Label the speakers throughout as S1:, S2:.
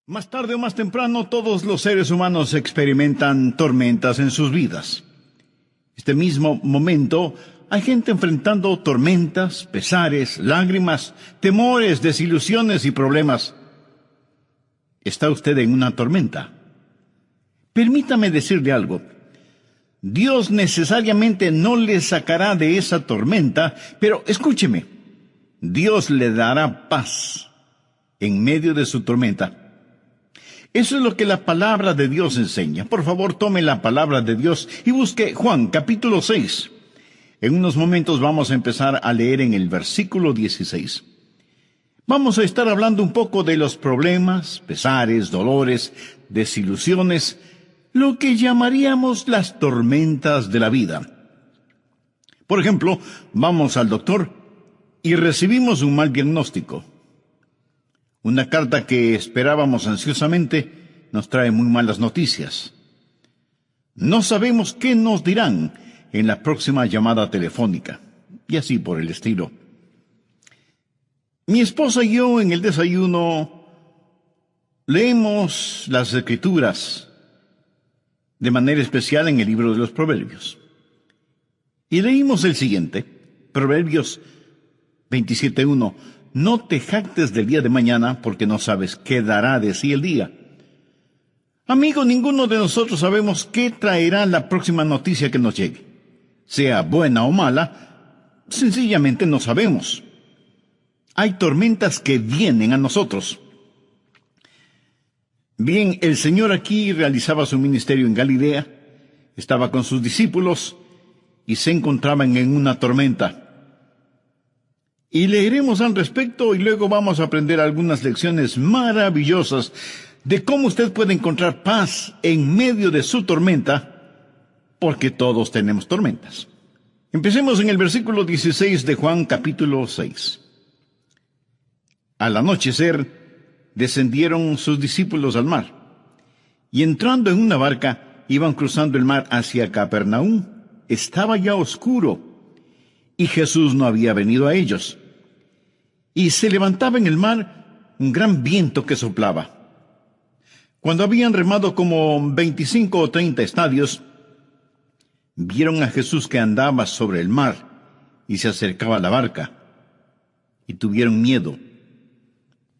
S1: Más tarde o más temprano, todos los seres humanos experimentan tormentas en sus vidas. Este mismo momento, hay gente enfrentando tormentas, pesares, lágrimas, temores, desilusiones y problemas. ¿Está usted en una tormenta? Permítame decirle algo. Dios necesariamente no le sacará de esa tormenta, pero escúcheme, Dios le dará paz en medio de su tormenta. Eso es lo que la palabra de Dios enseña. Por favor, tome la palabra de Dios y busque Juan, capítulo 6. En unos momentos vamos a empezar a leer en el versículo 16. Vamos a estar hablando un poco de los problemas, pesares, dolores, desilusiones, lo que llamaríamos las tormentas de la vida. Por ejemplo, vamos al doctor y recibimos un mal diagnóstico. Una carta que esperábamos ansiosamente nos trae muy malas noticias. No sabemos qué nos dirán en la próxima llamada telefónica, y así por el estilo. Mi esposa y yo en el desayuno leemos las Escrituras, de manera especial en el libro de los Proverbios. Y leímos el siguiente, Proverbios 27:1. No te jactes del día de mañana, porque no sabes qué dará de sí el día. Amigo, ninguno de nosotros sabemos qué traerá la próxima noticia que nos llegue. Sea buena o mala, sencillamente no sabemos. Hay tormentas que vienen a nosotros. Bien, el Señor aquí realizaba su ministerio en Galilea, estaba con sus discípulos y se encontraban en una tormenta. Y leeremos al respecto y luego vamos a aprender algunas lecciones maravillosas de cómo usted puede encontrar paz en medio de su tormenta, porque todos tenemos tormentas. Empecemos en el versículo 16 de Juan capítulo 6. Al anochecer descendieron sus discípulos al mar, y entrando en una barca iban cruzando el mar hacia Capernaum. Estaba ya oscuro, y Jesús no había venido a ellos. Y se levantaba en el mar un gran viento que soplaba. Cuando habían remado como 25 o 30 estadios, vieron a Jesús que andaba sobre el mar y se acercaba a la barca, y tuvieron miedo.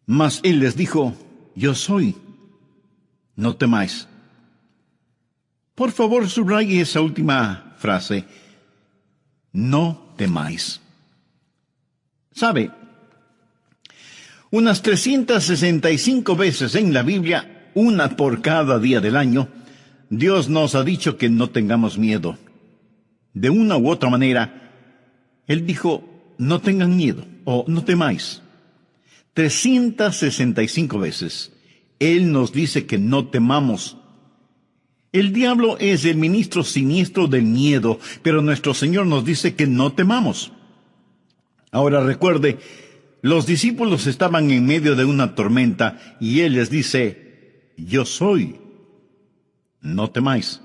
S1: Mas él les dijo: Yo soy, no temáis. Por favor, subraye esa última frase: no temáis. ¿Sabe? Unas 365 veces en la Biblia, una por cada día del año, Dios nos ha dicho que no tengamos miedo. De una u otra manera, Él dijo: no tengan miedo o no temáis. 365 veces Él nos dice que no temamos. El diablo es el ministro siniestro del miedo, pero nuestro Señor nos dice que no temamos. Ahora recuerde, los discípulos estaban en medio de una tormenta y Él les dice: yo soy, no temáis.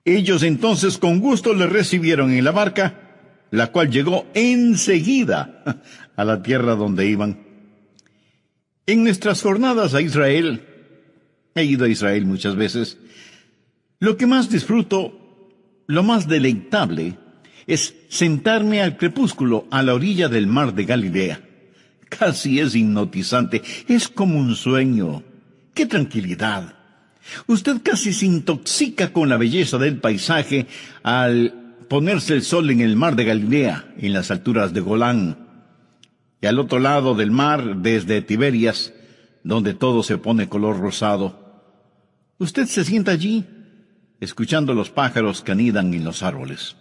S1: Ellos entonces con gusto le recibieron en la barca, la cual llegó enseguida a la tierra donde iban. En nuestras jornadas a Israel, he ido a Israel muchas veces, lo que más disfruto, lo más deleitable, es sentarme al crepúsculo a la orilla del mar de Galilea. Casi es hipnotizante, es como un sueño. ¡Qué tranquilidad! Usted casi se intoxica con la belleza del paisaje al ponerse el sol en el mar de Galilea, en las alturas de Golán. Y al otro lado del mar, desde Tiberias, donde todo se pone color rosado. Usted se sienta allí, escuchando los pájaros que anidan en los árboles.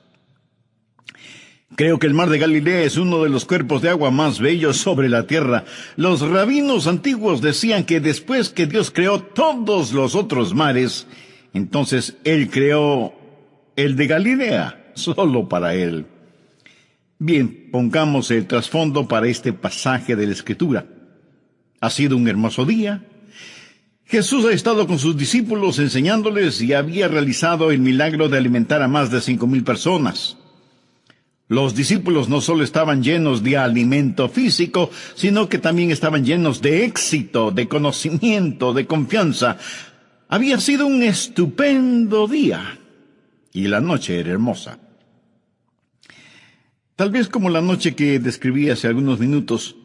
S1: Creo que el mar de Galilea es uno de los cuerpos de agua más bellos sobre la tierra. Los rabinos antiguos decían que después que Dios creó todos los otros mares, entonces Él creó el de Galilea, solo para Él. Bien, pongamos el trasfondo para este pasaje de la Escritura. Ha sido un hermoso día. Jesús ha estado con sus discípulos enseñándoles y había realizado el milagro de alimentar a más de 5,000 personas. Los discípulos no solo estaban llenos de alimento físico, sino que también estaban llenos de éxito, de conocimiento, de confianza. Había sido un estupendo día y la noche era hermosa. Tal vez como la noche que describí hace algunos minutos,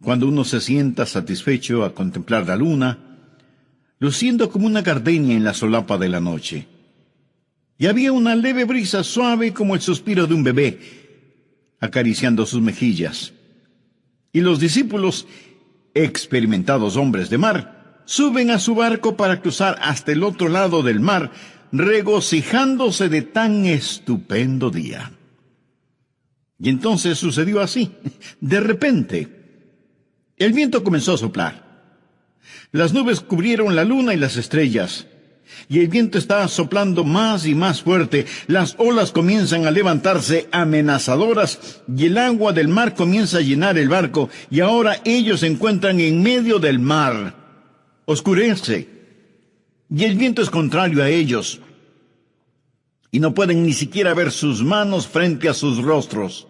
S1: cuando uno se sienta satisfecho a contemplar la luna, luciendo como una gardenia en la solapa de la noche. Y había una leve brisa suave como el suspiro de un bebé, acariciando sus mejillas. Y los discípulos, experimentados hombres de mar, suben a su barco para cruzar hasta el otro lado del mar, regocijándose de tan estupendo día. Y entonces sucedió así. De repente, el viento comenzó a soplar. Las nubes cubrieron la luna y las estrellas. Y el viento está soplando más y más fuerte. Las olas comienzan a levantarse amenazadoras y el agua del mar comienza a llenar el barco. Y ahora ellos se encuentran en medio del mar. Oscurece. Y el viento es contrario a ellos. Y no pueden ni siquiera ver sus manos frente a sus rostros.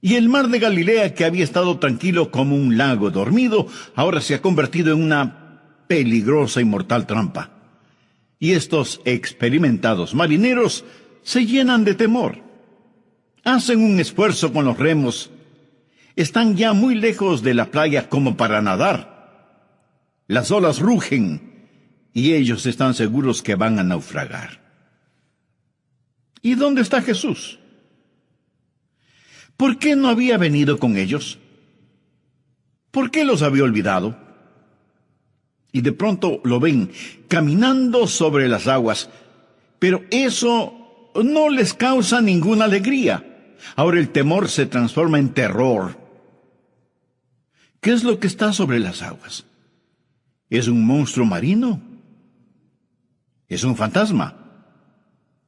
S1: Y el mar de Galilea, que había estado tranquilo como un lago dormido, ahora se ha convertido en una peligrosa y mortal trampa. Y estos experimentados marineros se llenan de temor. Hacen un esfuerzo con los remos. Están ya muy lejos de la playa como para nadar. Las olas rugen y ellos están seguros que van a naufragar. ¿Y dónde está Jesús? ¿Por qué no había venido con ellos? ¿Por qué los había olvidado? Y de pronto lo ven caminando sobre las aguas, pero eso no les causa ninguna alegría. Ahora el temor se transforma en terror. ¿Qué es lo que está sobre las aguas? ¿Es un monstruo marino? ¿Es un fantasma?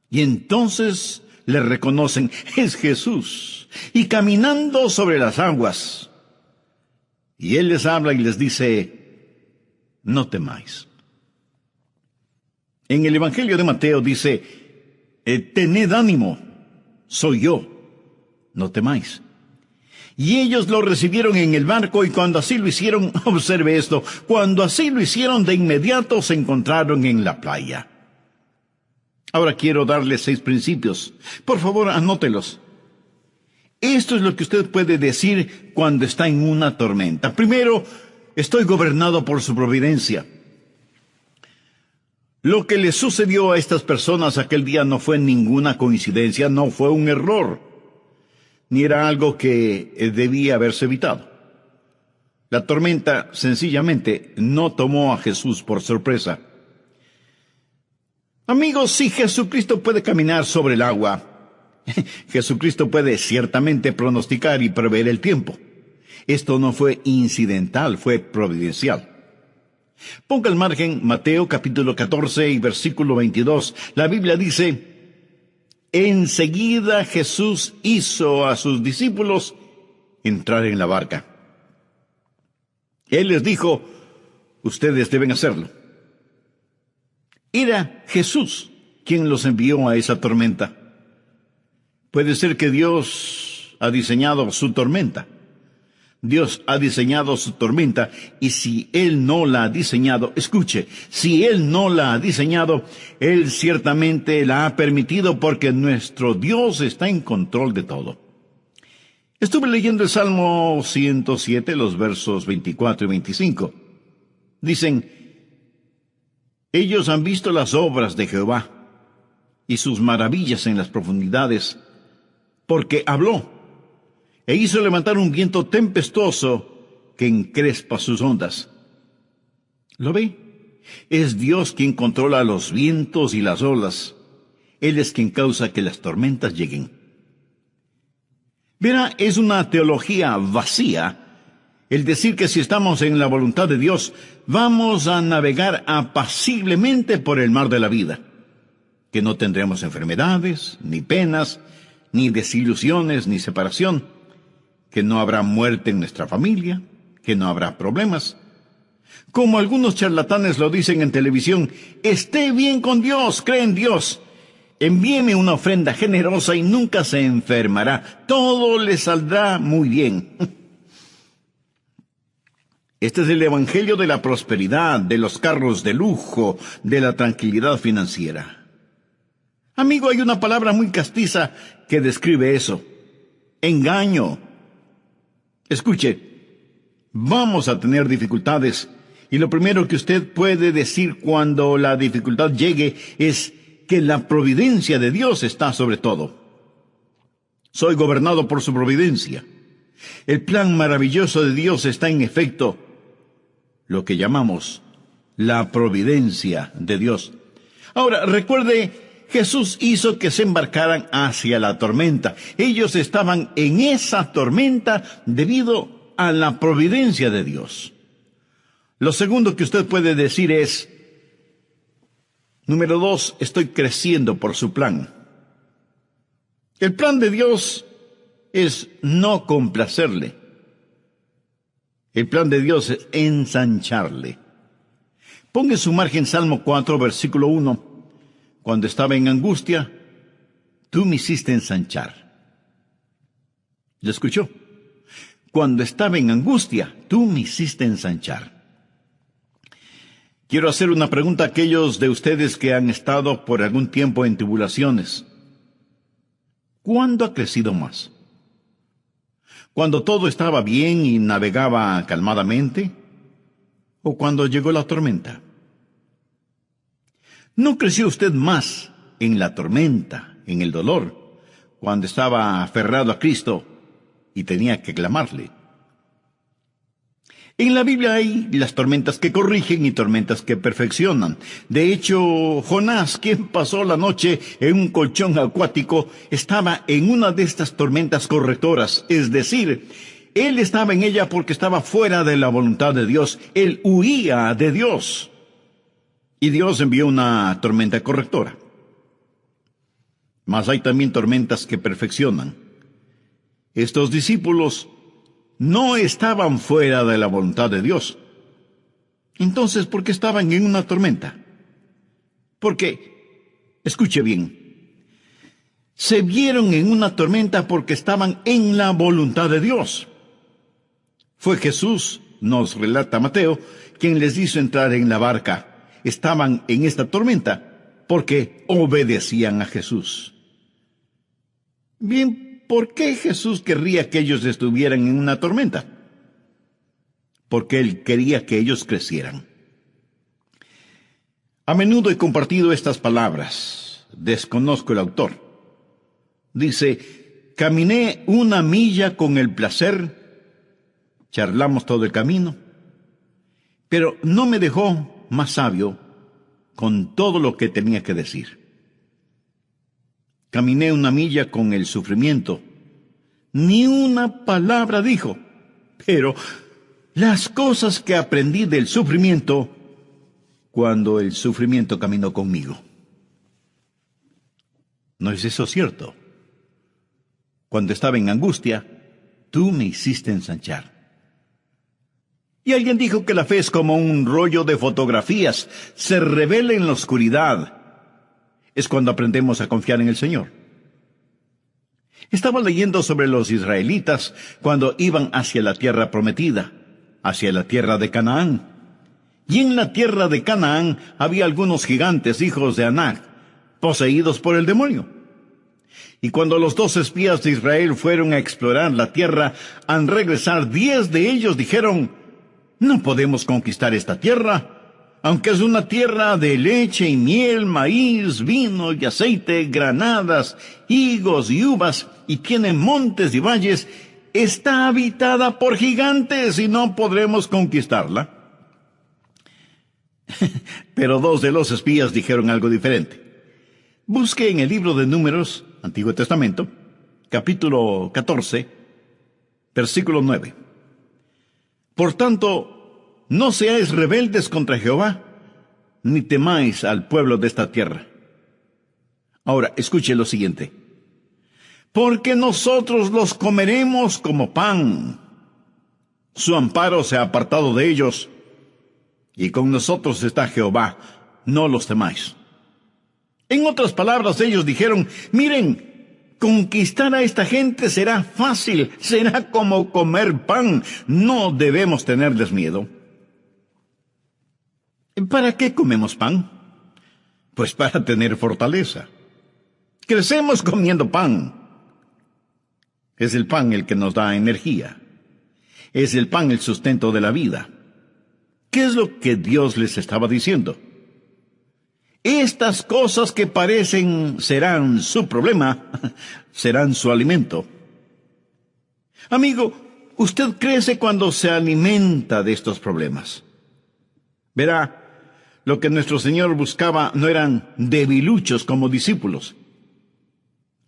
S1: Y entonces le reconocen, es Jesús, y caminando sobre las aguas. Y Él les habla y les dice, no temáis. En el Evangelio de Mateo dice, tened ánimo, soy yo, no temáis. Y ellos lo recibieron en el barco y cuando así lo hicieron, observe esto, cuando así lo hicieron de inmediato se encontraron en la playa. Ahora quiero darles 6 principios. Por favor, anótelos. Esto es lo que usted puede decir cuando está en una tormenta. Primero, estoy gobernado por su providencia. Lo que le sucedió a estas personas aquel día no fue ninguna coincidencia, no fue un error, ni era algo que debía haberse evitado. La tormenta sencillamente no tomó a Jesús por sorpresa. Amigos, si Jesucristo puede caminar sobre el agua, Jesucristo puede ciertamente pronosticar y prever el tiempo. Esto no fue incidental, fue providencial. Ponga al margen Mateo capítulo 14 y versículo 22. La Biblia dice, enseguida Jesús hizo a sus discípulos entrar en la barca. Él les dijo, ustedes deben hacerlo. Era Jesús quien los envió a esa tormenta. Puede ser que Dios ha diseñado su tormenta. Dios ha diseñado su tormenta y si Él no la ha diseñado, escuche, si Él no la ha diseñado, Él ciertamente la ha permitido porque nuestro Dios está en control de todo. Estuve leyendo el Salmo 107, los versos 24 y 25. Dicen, ellos han visto las obras de Jehová y sus maravillas en las profundidades, porque habló e hizo levantar un viento tempestuoso que encrespa sus ondas. ¿Lo ve? Es Dios quien controla los vientos y las olas. Él es quien causa que las tormentas lleguen. Verá, es una teología vacía el decir que si estamos en la voluntad de Dios, vamos a navegar apaciblemente por el mar de la vida, que no tendremos enfermedades, ni penas, ni desilusiones, ni separación, que no habrá muerte en nuestra familia, que no habrá problemas. Como algunos charlatanes lo dicen en televisión, esté bien con Dios, cree en Dios. Envíeme una ofrenda generosa y nunca se enfermará. Todo le saldrá muy bien. Este es el evangelio de la prosperidad, de los carros de lujo, de la tranquilidad financiera. Amigo, hay una palabra muy castiza que describe eso. Engaño. Escuche, vamos a tener dificultades, y lo primero que usted puede decir cuando la dificultad llegue es que la providencia de Dios está sobre todo. Soy gobernado por su providencia. El plan maravilloso de Dios está en efecto, lo que llamamos la providencia de Dios. Ahora, recuerde, Jesús hizo que se embarcaran hacia la tormenta. Ellos estaban en esa tormenta debido a la providencia de Dios. Lo segundo que usted puede decir es, número 2, estoy creciendo por su plan. El plan de Dios es no complacerle. El plan de Dios es ensancharle. Ponga en su margen Salmo 4, versículo 1. Cuando estaba en angustia, tú me hiciste ensanchar. ¿Lo escuchó? Cuando estaba en angustia, tú me hiciste ensanchar. Quiero hacer una pregunta a aquellos de ustedes que han estado por algún tiempo en tribulaciones. ¿Cuándo ha crecido más? ¿Cuando todo estaba bien y navegaba calmadamente? ¿O cuando llegó la tormenta? ¿No creció usted más en la tormenta, en el dolor, cuando estaba aferrado a Cristo y tenía que clamarle? En la Biblia hay las tormentas que corrigen y tormentas que perfeccionan. De hecho, Jonás, quien pasó la noche en un colchón acuático, estaba en una de estas tormentas correctoras. Es decir, él estaba en ella porque estaba fuera de la voluntad de Dios. Él huía de Dios. Y Dios envió una tormenta correctora. Mas hay también tormentas que perfeccionan. Estos discípulos no estaban fuera de la voluntad de Dios. Entonces, ¿por qué estaban en una tormenta? Porque, escuche bien, se vieron en una tormenta porque estaban en la voluntad de Dios. Fue Jesús, nos relata Mateo, quien les hizo entrar en la barca. Estaban en esta tormenta porque obedecían a Jesús. Bien, ¿por qué Jesús querría que ellos estuvieran en una tormenta? Porque Él quería que ellos crecieran. A menudo he compartido estas palabras. Desconozco el autor. Dice, caminé 1 milla con el placer, charlamos todo el camino, pero no me dejó más sabio con todo lo que tenía que decir. Caminé 1 milla con el sufrimiento. Ni una palabra dijo. Pero las cosas que aprendí del sufrimiento, cuando el sufrimiento caminó conmigo. ¿No es eso cierto? Cuando estaba en angustia, tú me hiciste ensanchar. Y alguien dijo que la fe es como un rollo de fotografías. Se revela en la oscuridad. Es cuando aprendemos a confiar en el Señor. Estaba leyendo sobre los israelitas cuando iban hacia la tierra prometida, hacia la tierra de Canaán. Y en la tierra de Canaán había algunos gigantes, hijos de Anac, poseídos por el demonio. Y cuando los 2 espías de Israel fueron a explorar la tierra, al regresar 10 de ellos dijeron, no podemos conquistar esta tierra. Aunque es una tierra de leche y miel, maíz, vino y aceite, granadas, higos y uvas, y tiene montes y valles, está habitada por gigantes y no podremos conquistarla. Pero 2 de los espías dijeron algo diferente. Busque en el libro de Números, Antiguo Testamento, capítulo 14, versículo 9. Por tanto, no seáis rebeldes contra Jehová, ni temáis al pueblo de esta tierra. Ahora, escuche lo siguiente. Porque nosotros los comeremos como pan. Su amparo se ha apartado de ellos, y con nosotros está Jehová, no los temáis. En otras palabras, ellos dijeron, miren, conquistar a esta gente será fácil, será como comer pan, no debemos tenerles miedo. ¿Para qué comemos pan? Pues para tener fortaleza. Crecemos comiendo pan. Es el pan el que nos da energía. Es el pan el sustento de la vida. ¿Qué es lo que Dios les estaba diciendo? Estas cosas que parecen serán su problema, serán su alimento. Amigo, usted crece cuando se alimenta de estos problemas. Verá, lo que nuestro Señor buscaba no eran debiluchos como discípulos.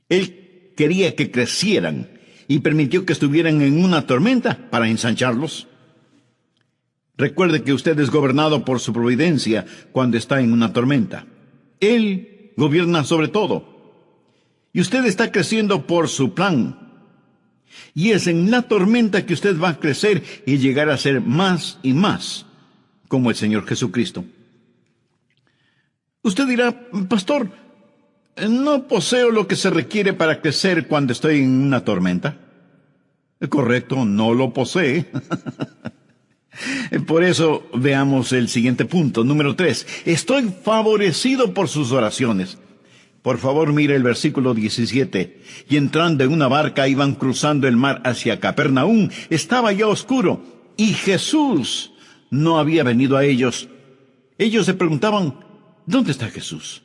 S1: Él quería que crecieran y permitió que estuvieran en una tormenta para ensancharlos. Recuerde que usted es gobernado por su providencia cuando está en una tormenta. Él gobierna sobre todo. Y usted está creciendo por su plan. Y es en la tormenta que usted va a crecer y llegar a ser más y más como el Señor Jesucristo. Usted dirá, pastor, ¿no poseo lo que se requiere para crecer cuando estoy en una tormenta? Correcto, no lo posee. Por eso veamos el siguiente punto, número 3. Estoy favorecido por sus oraciones. Por favor, mire el versículo 17. Y entrando en una barca iban cruzando el mar hacia Capernaum. Estaba ya oscuro y Jesús no había venido a ellos. Ellos se preguntaban, ¿dónde está Jesús?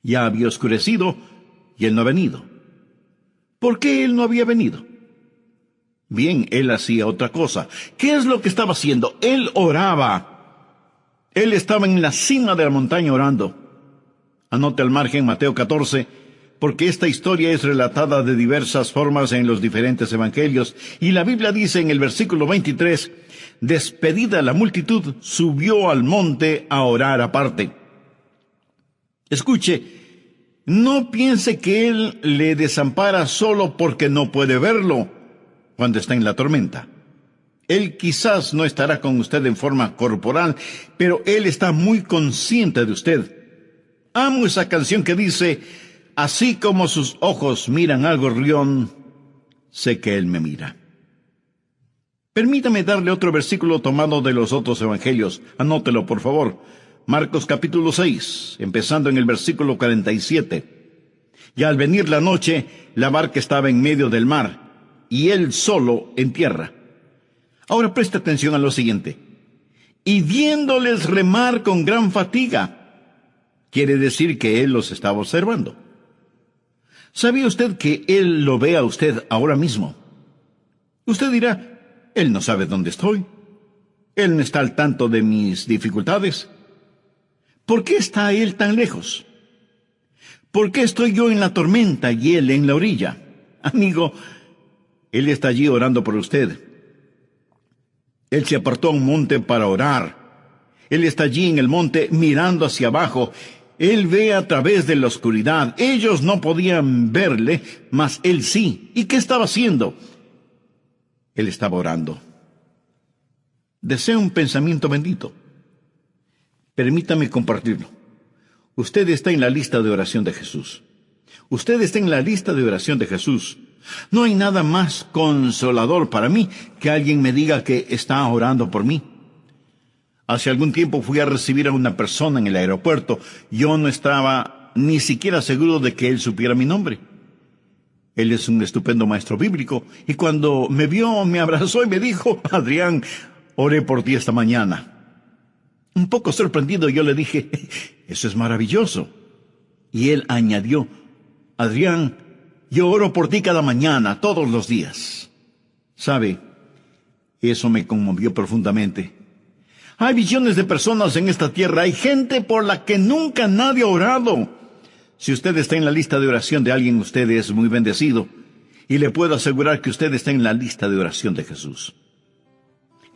S1: Ya había oscurecido y Él no ha venido. ¿Por qué Él no había venido? Bien, Él hacía otra cosa. ¿Qué es lo que estaba haciendo? Él oraba. Él estaba en la cima de la montaña orando. Anote al margen Mateo 14, porque esta historia es relatada de diversas formas en los diferentes evangelios, y la Biblia dice en el versículo 23, despedida la multitud, subió al monte a orar aparte. Escuche, no piense que Él le desampara solo porque no puede verlo cuando está en la tormenta. Él quizás no estará con usted en forma corporal, pero Él está muy consciente de usted. Amo esa canción que dice, así como sus ojos miran al gorrión, sé que Él me mira. Permítame darle otro versículo tomado de los otros evangelios. Anótelo, por favor. Marcos capítulo 6, empezando en el versículo 47. Y al venir la noche, la barca estaba en medio del mar, y Él solo en tierra. Ahora preste atención a lo siguiente. Y viéndoles remar con gran fatiga, quiere decir que Él los estaba observando. ¿Sabía usted que Él lo ve a usted ahora mismo? Usted dirá, Él no sabe dónde estoy. Él no está al tanto de mis dificultades. ¿Por qué está Él tan lejos? ¿Por qué estoy yo en la tormenta y Él en la orilla? Amigo, Él está allí orando por usted. Él se apartó a un monte para orar. Él está allí en el monte mirando hacia abajo. Él ve a través de la oscuridad. Ellos no podían verle, mas Él sí. ¿Y qué estaba haciendo? Él estaba orando. Desea un pensamiento bendito. Permítame compartirlo. Usted está en la lista de oración de Jesús. Usted está en la lista de oración de Jesús. No hay nada más consolador para mí que alguien me diga que está orando por mí. Hace algún tiempo fui a recibir a una persona en el aeropuerto. Yo no estaba ni siquiera seguro de que él supiera mi nombre. Él es un estupendo maestro bíblico, y cuando me vio, me abrazó y me dijo, Adrián, oré por ti esta mañana. Un poco sorprendido, yo le dije, eso es maravilloso. Y él añadió, Adrián, yo oro por ti cada mañana, todos los días. ¿Sabe? Eso me conmovió profundamente. Hay millones de personas en esta tierra, hay gente por la que nunca nadie ha orado. Si usted está en la lista de oración de alguien, usted es muy bendecido. Y le puedo asegurar que usted está en la lista de oración de Jesús.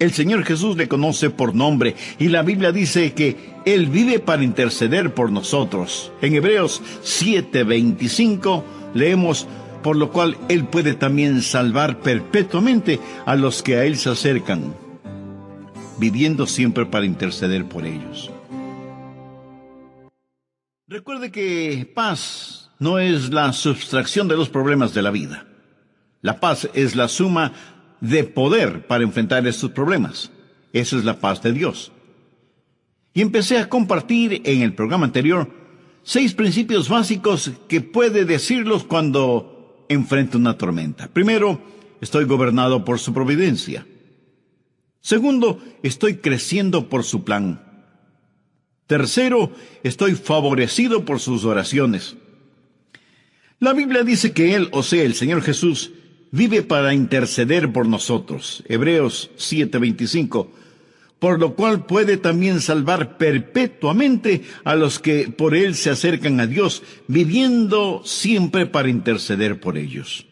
S1: El Señor Jesús le conoce por nombre, y la Biblia dice que Él vive para interceder por nosotros. En Hebreos 7:25 leemos, por lo cual Él puede también salvar perpetuamente a los que a Él se acercan, viviendo siempre para interceder por ellos. Recuerde que paz no es la sustracción de los problemas de la vida. La paz es la suma de poder para enfrentar estos problemas. Esa es la paz de Dios. Y empecé a compartir en el programa anterior 6 principios básicos que puede decirlos cuando enfrenta una tormenta. Primero, estoy gobernado por su providencia. Segundo, estoy creciendo por su plan. Tercero, estoy favorecido por sus oraciones. La Biblia dice que Él, o sea, el Señor Jesús, vive para interceder por nosotros. Hebreos 7:25. Por lo cual puede también salvar perpetuamente a los que por Él se acercan a Dios, viviendo siempre para interceder por ellos.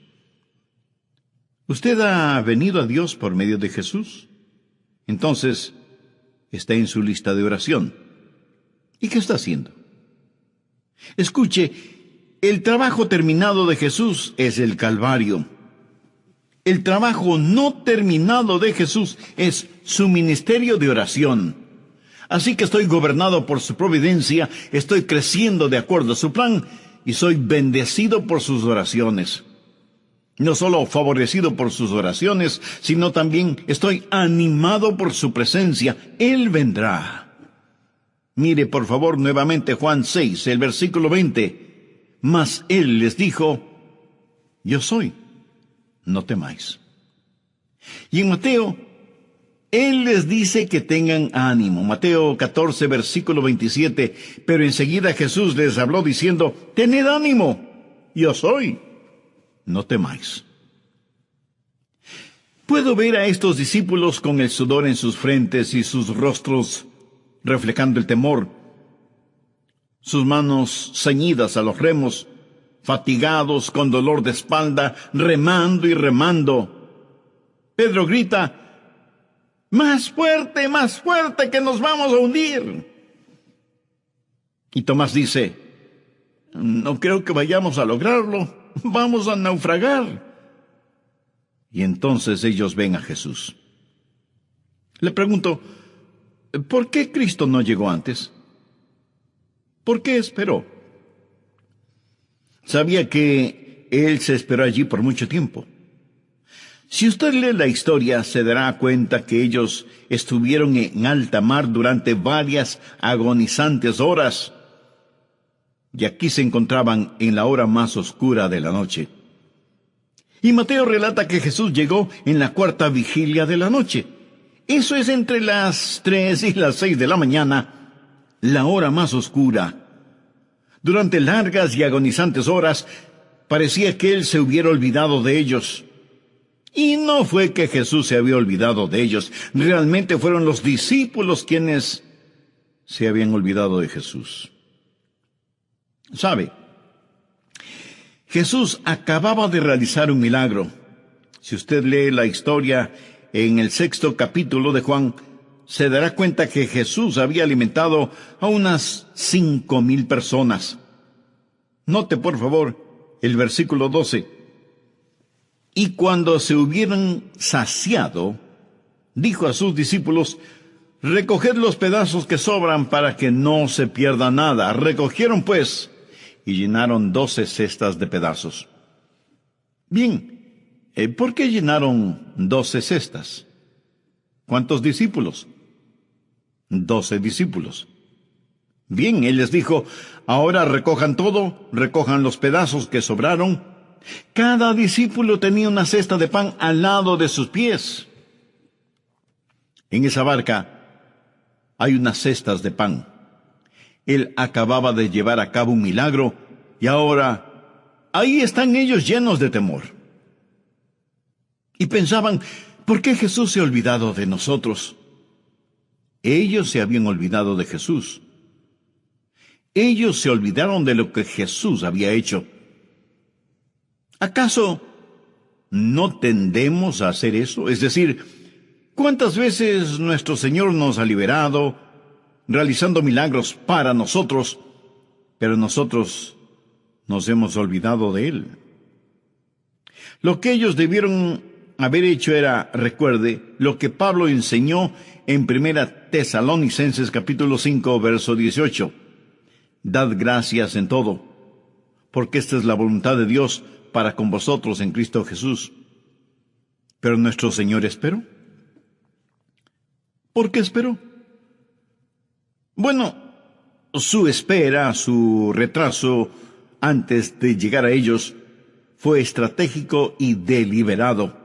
S1: ¿Usted ha venido a Dios por medio de Jesús? Entonces, está en su lista de oración. ¿Y qué está haciendo? Escuche, el trabajo terminado de Jesús es el Calvario. El trabajo no terminado de Jesús es su ministerio de oración. Así que estoy gobernado por su providencia, estoy creciendo de acuerdo a su plan y soy bendecido por sus oraciones. No solo favorecido por sus oraciones, sino también estoy animado por su presencia. Él vendrá. Mire, por favor, nuevamente Juan 6, el versículo 20. Mas Él les dijo, yo soy, no temáis. Y en Mateo, Él les dice que tengan ánimo. Mateo 14, versículo 27. Pero enseguida Jesús les habló diciendo, tened ánimo, yo soy, no temáis. Puedo ver a estos discípulos con el sudor en sus frentes y sus rostros reflejando el temor, sus manos ceñidas a los remos, fatigados con dolor de espalda, remando y remando. Pedro grita, más fuerte, que nos vamos a hundir. Y Tomás dice, no creo que vayamos a lograrlo, vamos a naufragar. Y entonces ellos ven a Jesús. Le pregunto, ¿por qué Cristo no llegó antes? ¿Por qué esperó? Sabía que Él se esperó allí por mucho tiempo. Si usted lee la historia, se dará cuenta que ellos estuvieron en alta mar durante varias agonizantes horas. Y aquí se encontraban en la hora más oscura de la noche. Y Mateo relata que Jesús llegó en la 4ª vigilia de la noche. Eso es entre las 3 y las 6 de la mañana, la hora más oscura. Durante largas y agonizantes horas, parecía que Él se hubiera olvidado de ellos. Y no fue que Jesús se había olvidado de ellos. Realmente fueron los discípulos quienes se habían olvidado de Jesús. ¿Sabe? Jesús acababa de realizar un milagro. Si usted lee la historia en el 6º capítulo de Juan, se dará cuenta que Jesús había alimentado a unas 5,000 personas. Note, por favor, el versículo 12. Y cuando se hubieran saciado, dijo a sus discípulos, recoged los pedazos que sobran para que no se pierda nada. Recogieron pues, y llenaron 12 cestas de pedazos. Bien, ¿por qué llenaron 12 cestas? ¿Cuántos discípulos? 12 discípulos. Bien, Él les dijo, ahora recojan todo, recojan los pedazos que sobraron. Cada discípulo tenía una cesta de pan al lado de sus pies. En esa barca hay unas cestas de pan. Él acababa de llevar a cabo un milagro y ahora ahí están ellos llenos de temor. Y pensaban, ¿por qué Jesús se ha olvidado de nosotros? Ellos se habían olvidado de Jesús. Ellos se olvidaron de lo que Jesús había hecho. ¿Acaso no tendemos a hacer eso? Es decir, ¿cuántas veces nuestro Señor nos ha liberado, realizando milagros para nosotros, pero nosotros nos hemos olvidado de Él? Lo que ellos debieron haber hecho era, recuerde, lo que Pablo enseñó en 1 Tesalonicenses capítulo 5, verso 18. Dad gracias en todo, porque esta es la voluntad de Dios para con vosotros en Cristo Jesús. Pero nuestro Señor esperó. ¿Por qué esperó? Bueno, su espera, su retraso antes de llegar a ellos, fue estratégico y deliberado.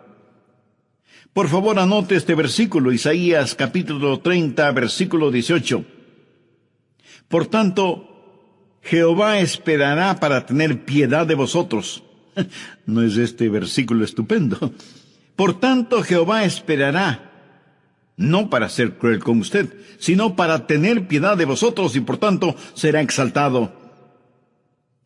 S1: Por favor, anote este versículo, Isaías capítulo 30, versículo 18. Por tanto, Jehová esperará para tener piedad de vosotros. ¿No es este versículo estupendo? Por tanto, Jehová esperará, no para ser cruel con usted, sino para tener piedad de vosotros y por tanto será exaltado.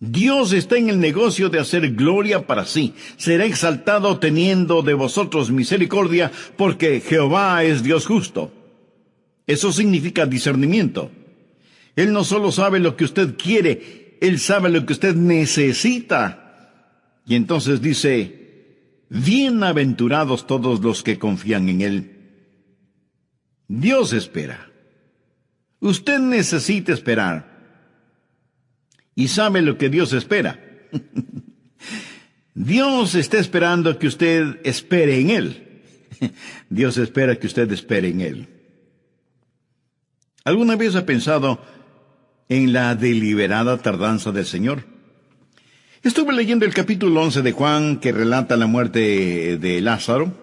S1: Dios está en el negocio de hacer gloria para sí. Será exaltado teniendo de vosotros misericordia, porque Jehová es Dios justo. Eso significa discernimiento. Él no solo sabe lo que usted quiere, Él sabe lo que usted necesita. Y entonces dice, bienaventurados todos los que confían en Él. Dios espera. Usted necesita esperar. ¿Y sabe lo que Dios espera? Dios está esperando que usted espere en Él. Dios espera que usted espere en Él. ¿Alguna vez ha pensado en la deliberada tardanza del Señor? Estuve leyendo el capítulo 11 de Juan, que relata la muerte de Lázaro.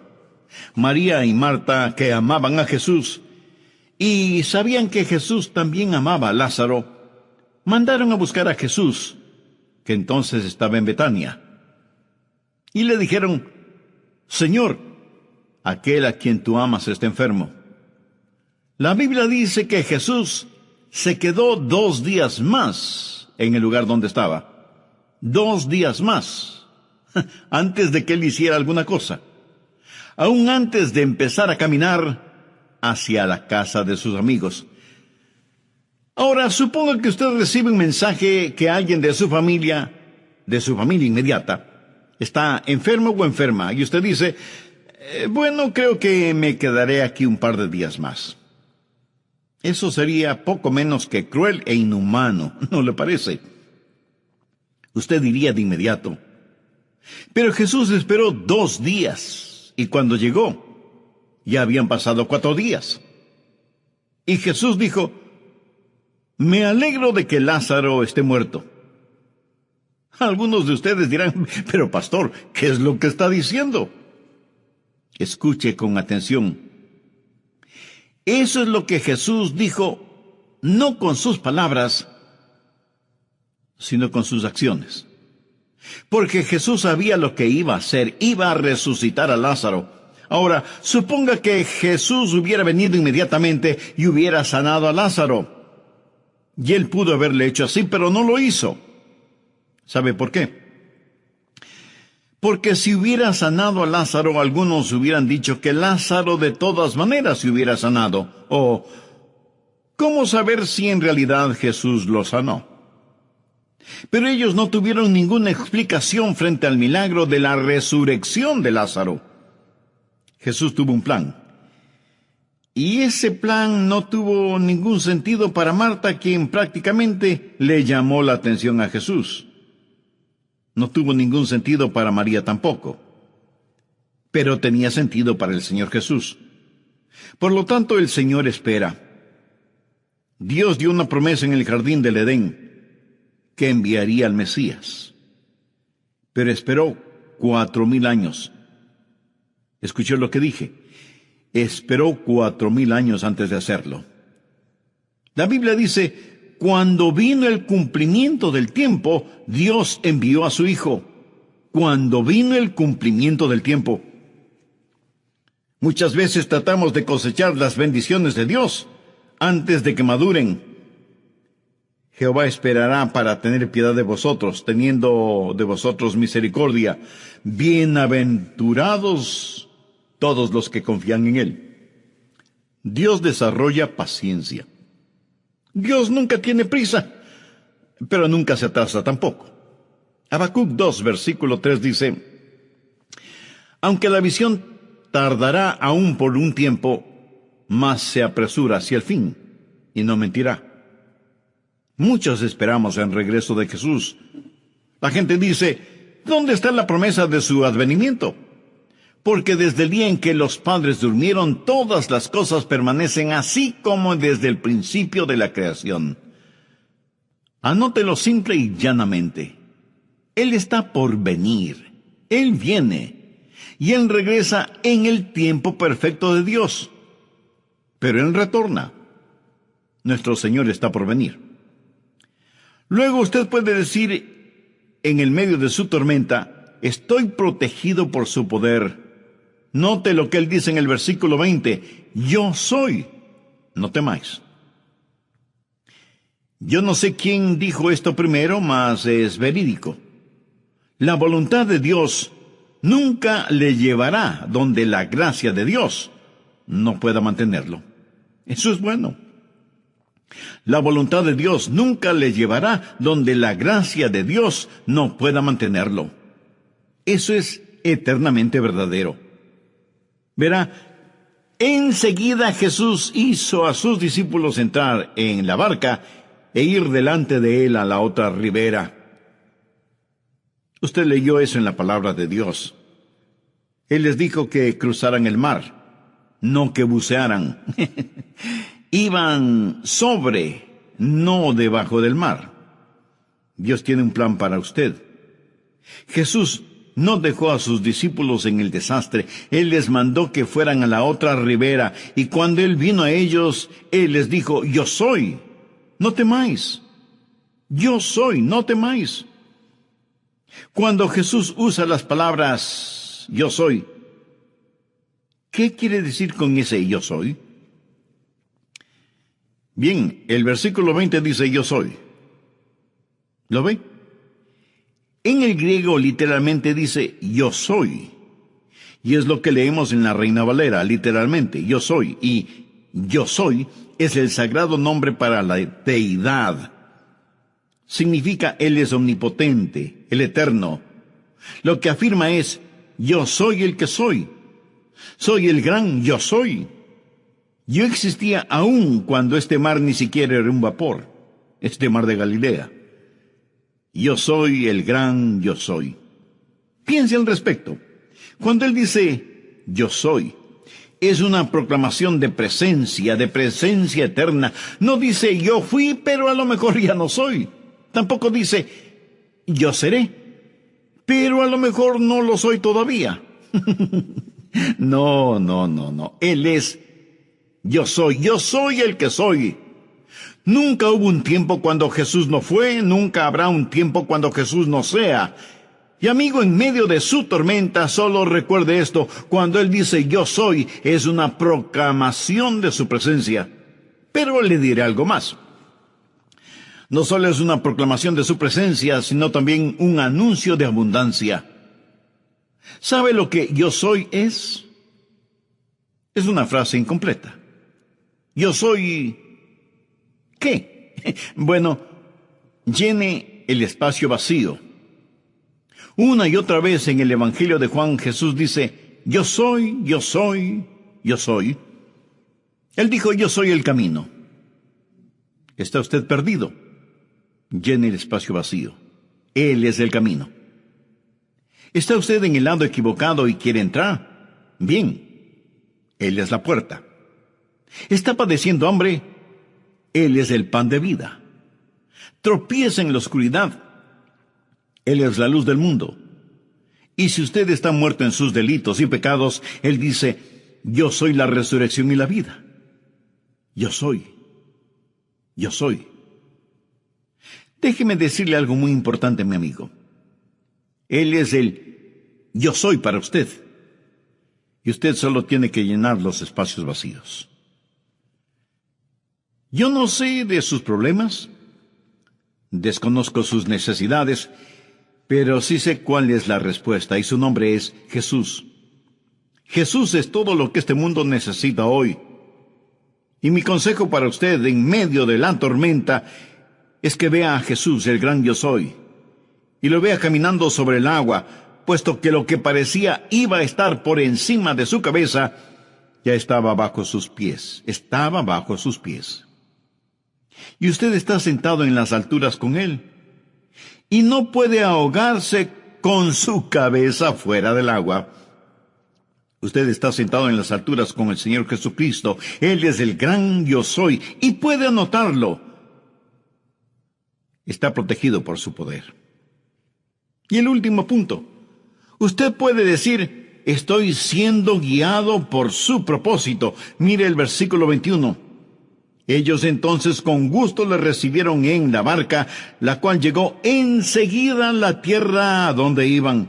S1: María y Marta, que amaban a Jesús, y sabían que Jesús también amaba a Lázaro, mandaron a buscar a Jesús, que entonces estaba en Betania. Y le dijeron, Señor, aquel a quien tú amas está enfermo. La Biblia dice que Jesús se quedó 2 días más en el lugar donde estaba. 2 días más, antes de que él hiciera alguna cosa. Aún antes de empezar a caminar hacia la casa de sus amigos. Ahora, suponga que usted recibe un mensaje que alguien de su familia inmediata, está enfermo o enferma, y usted dice, bueno, creo que me quedaré aquí un par de días más. Eso sería poco menos que cruel e inhumano, ¿no le parece? Usted diría de inmediato. Pero Jesús esperó 2 días, y cuando llegó, ya habían pasado 4 días. Y Jesús dijo, me alegro de que Lázaro esté muerto. Algunos de ustedes dirán, pero pastor, ¿qué es lo que está diciendo? Escuche con atención. Eso es lo que Jesús dijo, no con sus palabras, sino con sus acciones. Porque Jesús sabía lo que iba a hacer, iba a resucitar a Lázaro. Ahora, suponga que Jesús hubiera venido inmediatamente y hubiera sanado a Lázaro. Y él pudo haberle hecho así, pero no lo hizo. ¿Sabe por qué? Porque si hubiera sanado a Lázaro, algunos hubieran dicho que Lázaro de todas maneras se hubiera sanado. O, ¿cómo saber si en realidad Jesús lo sanó? Pero ellos no tuvieron ninguna explicación frente al milagro de la resurrección de Lázaro. Jesús tuvo un plan. Y ese plan no tuvo ningún sentido para Marta, quien prácticamente le llamó la atención a Jesús. No tuvo ningún sentido para María tampoco. Pero tenía sentido para el Señor Jesús. Por lo tanto, el Señor espera. Dios dio una promesa en el jardín del Edén, que enviaría al Mesías. Pero esperó 4,000 años. ¿Escuchó lo que dije? Esperó 4,000 años antes de hacerlo. La Biblia dice, cuando vino el cumplimiento del tiempo, Dios envió a su Hijo. Cuando vino el cumplimiento del tiempo. Muchas veces tratamos de cosechar las bendiciones de Dios antes de que maduren. Jehová esperará para tener piedad de vosotros, teniendo de vosotros misericordia. Bienaventurados todos los que confían en Él. Dios desarrolla paciencia. Dios nunca tiene prisa, pero nunca se atrasa tampoco. Habacuc 2, versículo 3 dice, aunque la visión tardará aún por un tiempo, mas se apresura hacia el fin, y no mentirá. Muchos esperamos el regreso de Jesús. La gente dice, ¿dónde está la promesa de su advenimiento? Porque desde el día en que los padres durmieron, todas las cosas permanecen así como desde el principio de la creación. Anótelo simple y llanamente. Él está por venir. Él viene. Y Él regresa en el tiempo perfecto de Dios. Pero Él retorna. Nuestro Señor está por venir. Luego usted puede decir, en el medio de su tormenta, estoy protegido por su poder. Note lo que Él dice en el versículo 20, yo soy, no temáis. Yo no sé quién dijo esto primero, mas es verídico. La voluntad de Dios nunca le llevará donde la gracia de Dios no pueda mantenerlo. Eso es bueno. La voluntad de Dios nunca le llevará donde la gracia de Dios no pueda mantenerlo. Eso es eternamente verdadero. Verá, enseguida Jesús hizo a sus discípulos entrar en la barca e ir delante de Él a la otra ribera. Usted leyó eso en la palabra de Dios. Él les dijo que cruzaran el mar, no que bucearan. Iban sobre, no debajo del mar. Dios tiene un plan para usted. Jesús no dejó a sus discípulos en el desastre. Él les mandó que fueran a la otra ribera, y cuando Él vino a ellos, Él les dijo, yo soy, no temáis. Yo soy, no temáis. Cuando Jesús usa las palabras, yo soy, ¿qué quiere decir con ese yo soy? Bien, el versículo 20 dice, yo soy. ¿Lo ve? En el griego literalmente dice, yo soy. Y es lo que leemos en la Reina Valera, literalmente, yo soy. Y yo soy es el sagrado nombre para la deidad. Significa Él es omnipotente, el eterno. Lo que afirma es, yo soy el que soy. Soy el gran yo soy. Yo existía aún cuando este mar ni siquiera era un vapor, este mar de Galilea. Yo soy el gran yo soy. Piense al respecto. Cuando Él dice, yo soy, es una proclamación de presencia eterna. No dice, yo fui, pero a lo mejor ya no soy. Tampoco dice, yo seré, pero a lo mejor no lo soy todavía. No. Él es, yo soy el que soy. Nunca hubo un tiempo cuando Jesús no fue, nunca habrá un tiempo cuando Jesús no sea. Y amigo, en medio de su tormenta, solo recuerde esto, cuando Él dice yo soy, es una proclamación de su presencia. Pero le diré algo más. No solo es una proclamación de su presencia, sino también un anuncio de abundancia. ¿Sabe lo que yo soy es? Es una frase incompleta. Yo soy... ¿qué? Bueno, llene el espacio vacío. Una y otra vez en el Evangelio de Juan, Jesús dice, yo soy, yo soy, yo soy. Él dijo, yo soy el camino. ¿Está usted perdido? Llene el espacio vacío. Él es el camino. ¿Está usted en el lado equivocado y quiere entrar? Bien, Él es la puerta. ¿Está padeciendo hambre? Él es el pan de vida. Tropieza en la oscuridad. Él es la luz del mundo. Y si usted está muerto en sus delitos y pecados, Él dice, yo soy la resurrección y la vida. Yo soy. Yo soy. Déjeme decirle algo muy importante, mi amigo. Él es el yo soy para usted. Y usted solo tiene que llenar los espacios vacíos. Yo no sé de sus problemas, desconozco sus necesidades, pero sí sé cuál es la respuesta, y su nombre es Jesús. Jesús es todo lo que este mundo necesita hoy. Y mi consejo para usted en medio de la tormenta es que vea a Jesús, el gran yo soy, y lo vea caminando sobre el agua, puesto que lo que parecía iba a estar por encima de su cabeza, ya estaba bajo sus pies, estaba bajo sus pies. Y usted está sentado en las alturas con Él. Y no puede ahogarse con su cabeza fuera del agua. Usted está sentado en las alturas con el Señor Jesucristo. Él es el gran yo soy y puede anotarlo. Está protegido por su poder. Y el último punto. Usted puede decir, estoy siendo guiado por su propósito. Mire el versículo 21. Ellos entonces con gusto le recibieron en la barca, la cual llegó enseguida a la tierra a donde iban.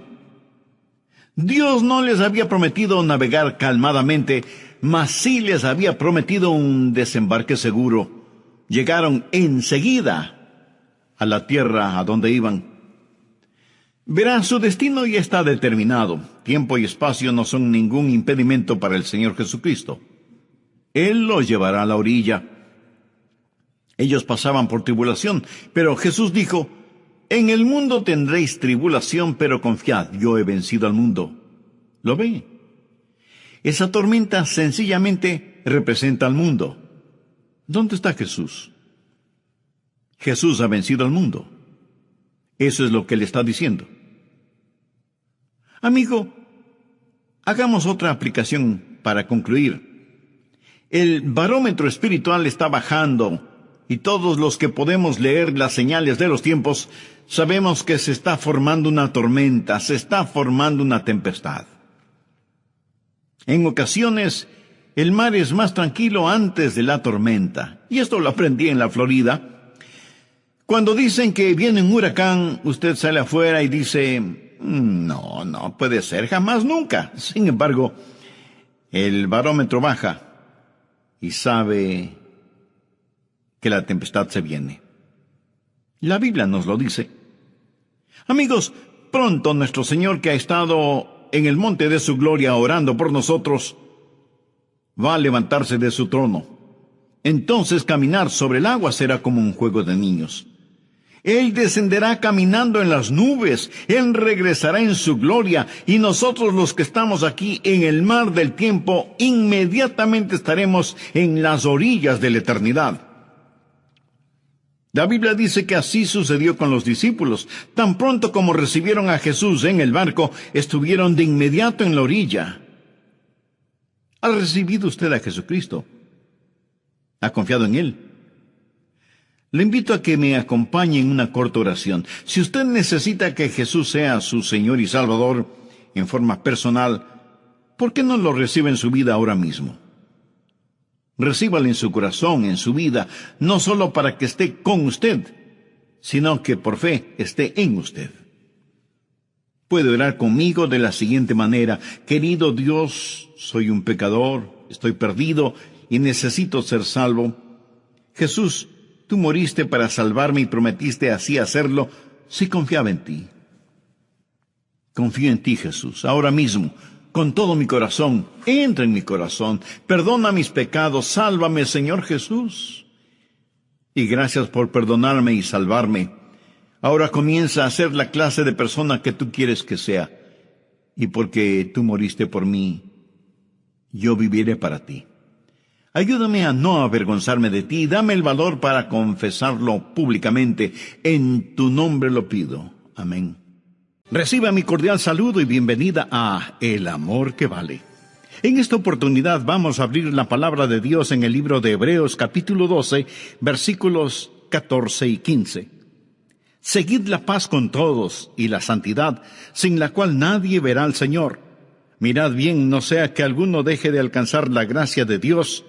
S1: Dios no les había prometido navegar calmadamente, mas sí les había prometido un desembarque seguro. Llegaron enseguida a la tierra a donde iban. Verá, su destino ya está determinado. Tiempo y espacio no son ningún impedimento para el Señor Jesucristo. Él los llevará a la orilla. Ellos pasaban por tribulación, pero Jesús dijo, en el mundo tendréis tribulación, pero confiad, yo he vencido al mundo. ¿Lo ve? Esa tormenta sencillamente representa al mundo. ¿Dónde está Jesús? Jesús ha vencido al mundo. Eso es lo que le está diciendo. Amigo, hagamos otra aplicación para concluir. El barómetro espiritual está bajando y todos los que podemos leer las señales de los tiempos sabemos que se está formando una tormenta, se está formando una tempestad. En ocasiones, el mar es más tranquilo antes de la tormenta. Y esto lo aprendí en la Florida. Cuando dicen que viene un huracán, usted sale afuera y dice, no puede ser, jamás, nunca. Sin embargo, el barómetro baja y sabe que la tempestad se viene. La Biblia nos lo dice. Amigos, pronto nuestro Señor, que ha estado en el monte de su gloria orando por nosotros, va a levantarse de su trono. Entonces caminar sobre el agua será como un juego de niños. Él descenderá caminando en las nubes, Él regresará en su gloria, y nosotros los que estamos aquí en el mar del tiempo, inmediatamente estaremos en las orillas de la eternidad. La Biblia dice que así sucedió con los discípulos. Tan pronto como recibieron a Jesús en el barco, estuvieron de inmediato en la orilla. ¿Ha recibido usted a Jesucristo? ¿Ha confiado en Él? Le invito a que me acompañe en una corta oración. Si usted necesita que Jesús sea su Señor y Salvador en forma personal, ¿por qué no lo recibe en su vida ahora mismo? Recíbalo en su corazón, en su vida, no solo para que esté con usted, sino que por fe esté en usted. Puede orar conmigo de la siguiente manera: querido Dios, soy un pecador, estoy perdido y necesito ser salvo. Jesús, tú moriste para salvarme y prometiste así hacerlo si confiaba en ti. Confío en ti, Jesús, ahora mismo. Con todo mi corazón, entra en mi corazón, perdona mis pecados, sálvame, Señor Jesús. Y gracias por perdonarme y salvarme. Ahora comienza a ser la clase de persona que tú quieres que sea. Y porque tú moriste por mí, yo viviré para ti. Ayúdame a no avergonzarme de ti, dame el valor para confesarlo públicamente. En tu nombre lo pido. Amén. Reciba mi cordial saludo y bienvenida a El Amor que Vale. En esta oportunidad vamos a abrir la palabra de Dios en el libro de Hebreos capítulo 12, versículos 14 y 15. Seguid la paz con todos y la santidad, sin la cual nadie verá al Señor. Mirad bien, no sea que alguno deje de alcanzar la gracia de Dios,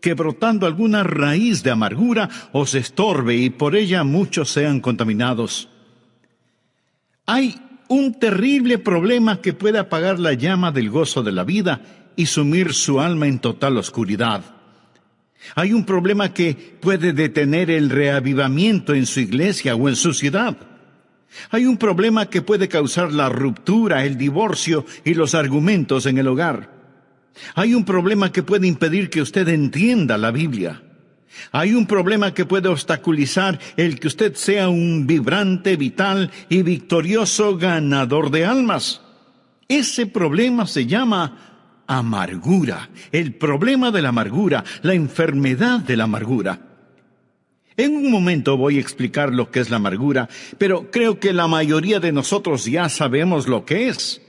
S1: que brotando alguna raíz de amargura os estorbe y por ella muchos sean contaminados. Hay un terrible problema que puede apagar la llama del gozo de la vida y sumir su alma en total oscuridad. Hay un problema que puede detener el reavivamiento en su iglesia o en su ciudad. Hay un problema que puede causar la ruptura, el divorcio y los argumentos en el hogar. Hay un problema que puede impedir que usted entienda la Biblia. Hay un problema que puede obstaculizar el que usted sea un vibrante, vital y victorioso ganador de almas. Ese problema se llama amargura, el problema de la amargura, la enfermedad de la amargura. En un momento voy a explicar lo que es la amargura, pero creo que la mayoría de nosotros ya sabemos lo que es.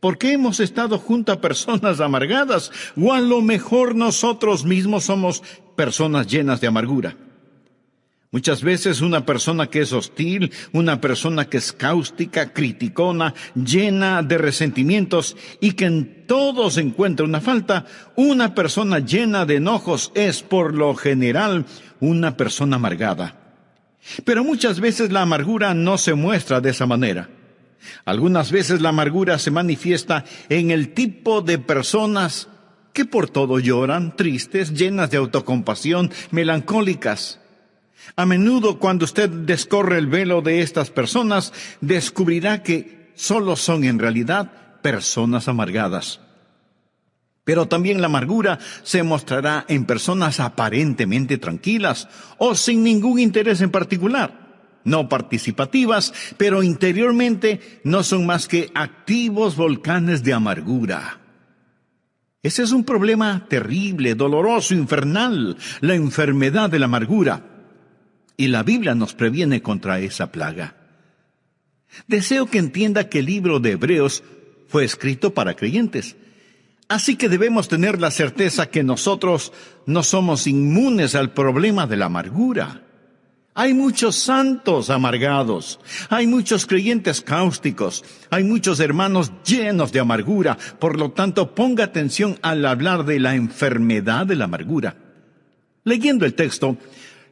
S1: ¿Por qué hemos estado junto a personas amargadas? O a lo mejor nosotros mismos somos personas llenas de amargura. Muchas veces una persona que es hostil, una persona que es cáustica, criticona, llena de resentimientos y que en todo se encuentra una falta, una persona llena de enojos es por lo general una persona amargada. Pero muchas veces la amargura no se muestra de esa manera. Algunas veces la amargura se manifiesta en el tipo de personas que por todo lloran, tristes, llenas de autocompasión, melancólicas. A menudo, cuando usted descorre el velo de estas personas, descubrirá que solo son en realidad personas amargadas. Pero también la amargura se mostrará en personas aparentemente tranquilas o sin ningún interés en particular. No participativas, pero interiormente no son más que activos volcanes de amargura. Ese es un problema terrible, doloroso, infernal, la enfermedad de la amargura. Y la Biblia nos previene contra esa plaga. Deseo que entienda que el libro de Hebreos fue escrito para creyentes. Así que debemos tener la certeza que nosotros no somos inmunes al problema de la amargura. Hay muchos santos amargados, hay muchos creyentes cáusticos, hay muchos hermanos llenos de amargura. Por lo tanto, ponga atención al hablar de la enfermedad de la amargura. Leyendo el texto,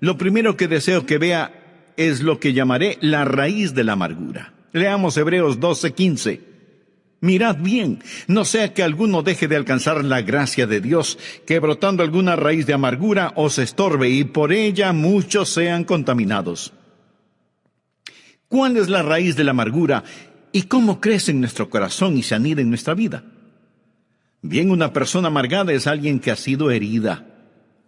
S1: lo primero que deseo que vea es lo que llamaré la raíz de la amargura. Leamos Hebreos 12:15. Mirad bien, no sea que alguno deje de alcanzar la gracia de Dios, que brotando alguna raíz de amargura os estorbe y por ella muchos sean contaminados. ¿Cuál es la raíz de la amargura y cómo crece en nuestro corazón y se anida en nuestra vida? Bien, una persona amargada es alguien que ha sido herida.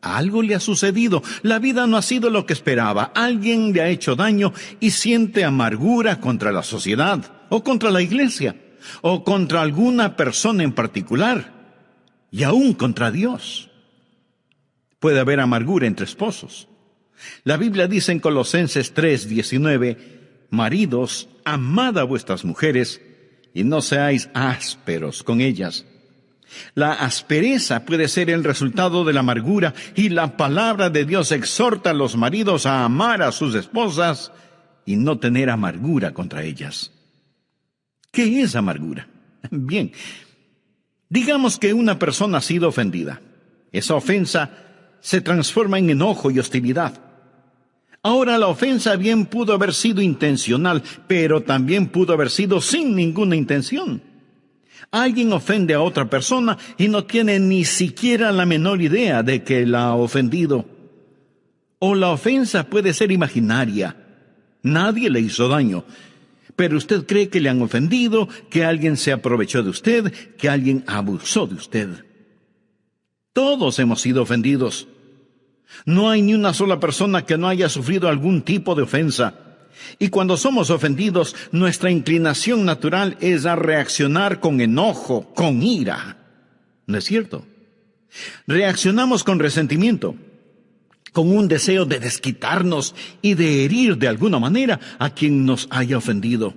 S1: Algo le ha sucedido, la vida no ha sido lo que esperaba, alguien le ha hecho daño y siente amargura contra la sociedad o contra la iglesia, o contra alguna persona en particular, y aún contra Dios. Puede haber amargura entre esposos. La Biblia dice en Colosenses 3:19, maridos, amad a vuestras mujeres, y no seáis ásperos con ellas. La aspereza puede ser el resultado de la amargura, y la palabra de Dios exhorta a los maridos a amar a sus esposas y no tener amargura contra ellas. ¿Qué es amargura? Bien, digamos que una persona ha sido ofendida. Esa ofensa se transforma en enojo y hostilidad. Ahora, la ofensa bien pudo haber sido intencional, pero también pudo haber sido sin ninguna intención. Alguien ofende a otra persona y no tiene ni siquiera la menor idea de que la ha ofendido. O la ofensa puede ser imaginaria. Nadie le hizo daño, pero usted cree que le han ofendido, que alguien se aprovechó de usted, que alguien abusó de usted. Todos hemos sido ofendidos. No hay ni una sola persona que no haya sufrido algún tipo de ofensa. Y cuando somos ofendidos, nuestra inclinación natural es a reaccionar con enojo, con ira. ¿No es cierto? Reaccionamos con resentimiento, con un deseo de desquitarnos y de herir de alguna manera a quien nos haya ofendido.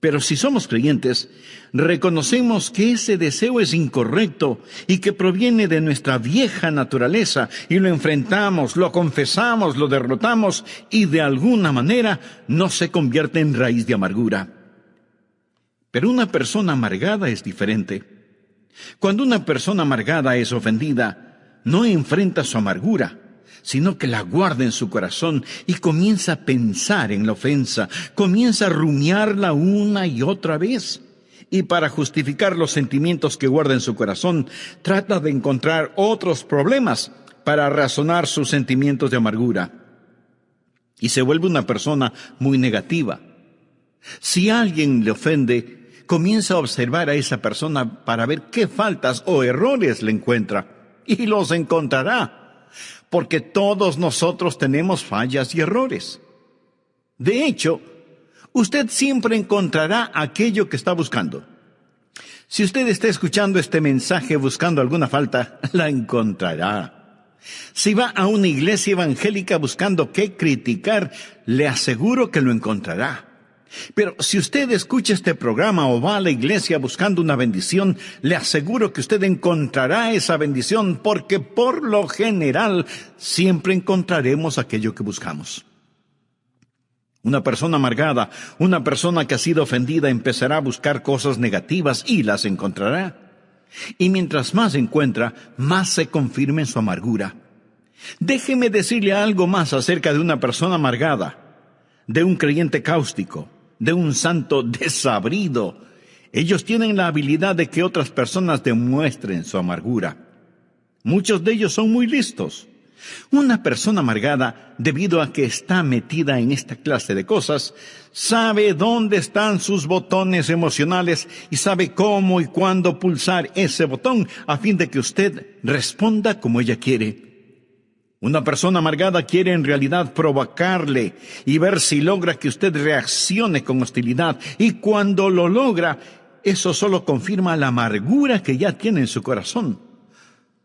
S1: Pero si somos creyentes, reconocemos que ese deseo es incorrecto y que proviene de nuestra vieja naturaleza y lo enfrentamos, lo confesamos, lo derrotamos y de alguna manera no se convierte en raíz de amargura. Pero una persona amargada es diferente. Cuando una persona amargada es ofendida, no enfrenta su amargura, sino que la guarda en su corazón y comienza a pensar en la ofensa, comienza a rumiarla una y otra vez. Y para justificar los sentimientos que guarda en su corazón, trata de encontrar otros problemas para razonar sus sentimientos de amargura. Y se vuelve una persona muy negativa. Si alguien le ofende, comienza a observar a esa persona para ver qué faltas o errores le encuentra. Y los encontrará. Porque todos nosotros tenemos fallas y errores. De hecho, usted siempre encontrará aquello que está buscando. Si usted está escuchando este mensaje buscando alguna falta, la encontrará. Si va a una iglesia evangélica buscando qué criticar, le aseguro que lo encontrará. Pero si usted escucha este programa o va a la iglesia buscando una bendición, le aseguro que usted encontrará esa bendición, porque por lo general siempre encontraremos aquello que buscamos. Una persona amargada, una persona que ha sido ofendida, empezará a buscar cosas negativas y las encontrará. Y mientras más encuentra, más se confirma en su amargura. Déjeme decirle algo más acerca de una persona amargada, de un creyente cáustico, de un santo desabrido. Ellos tienen la habilidad de que otras personas demuestren su amargura. Muchos de ellos son muy listos. Una persona amargada, debido a que está metida en esta clase de cosas, sabe dónde están sus botones emocionales y sabe cómo y cuándo pulsar ese botón a fin de que usted responda como ella quiere. Una persona amargada quiere en realidad provocarle y ver si logra que usted reaccione con hostilidad. Y cuando lo logra, eso solo confirma la amargura que ya tiene en su corazón.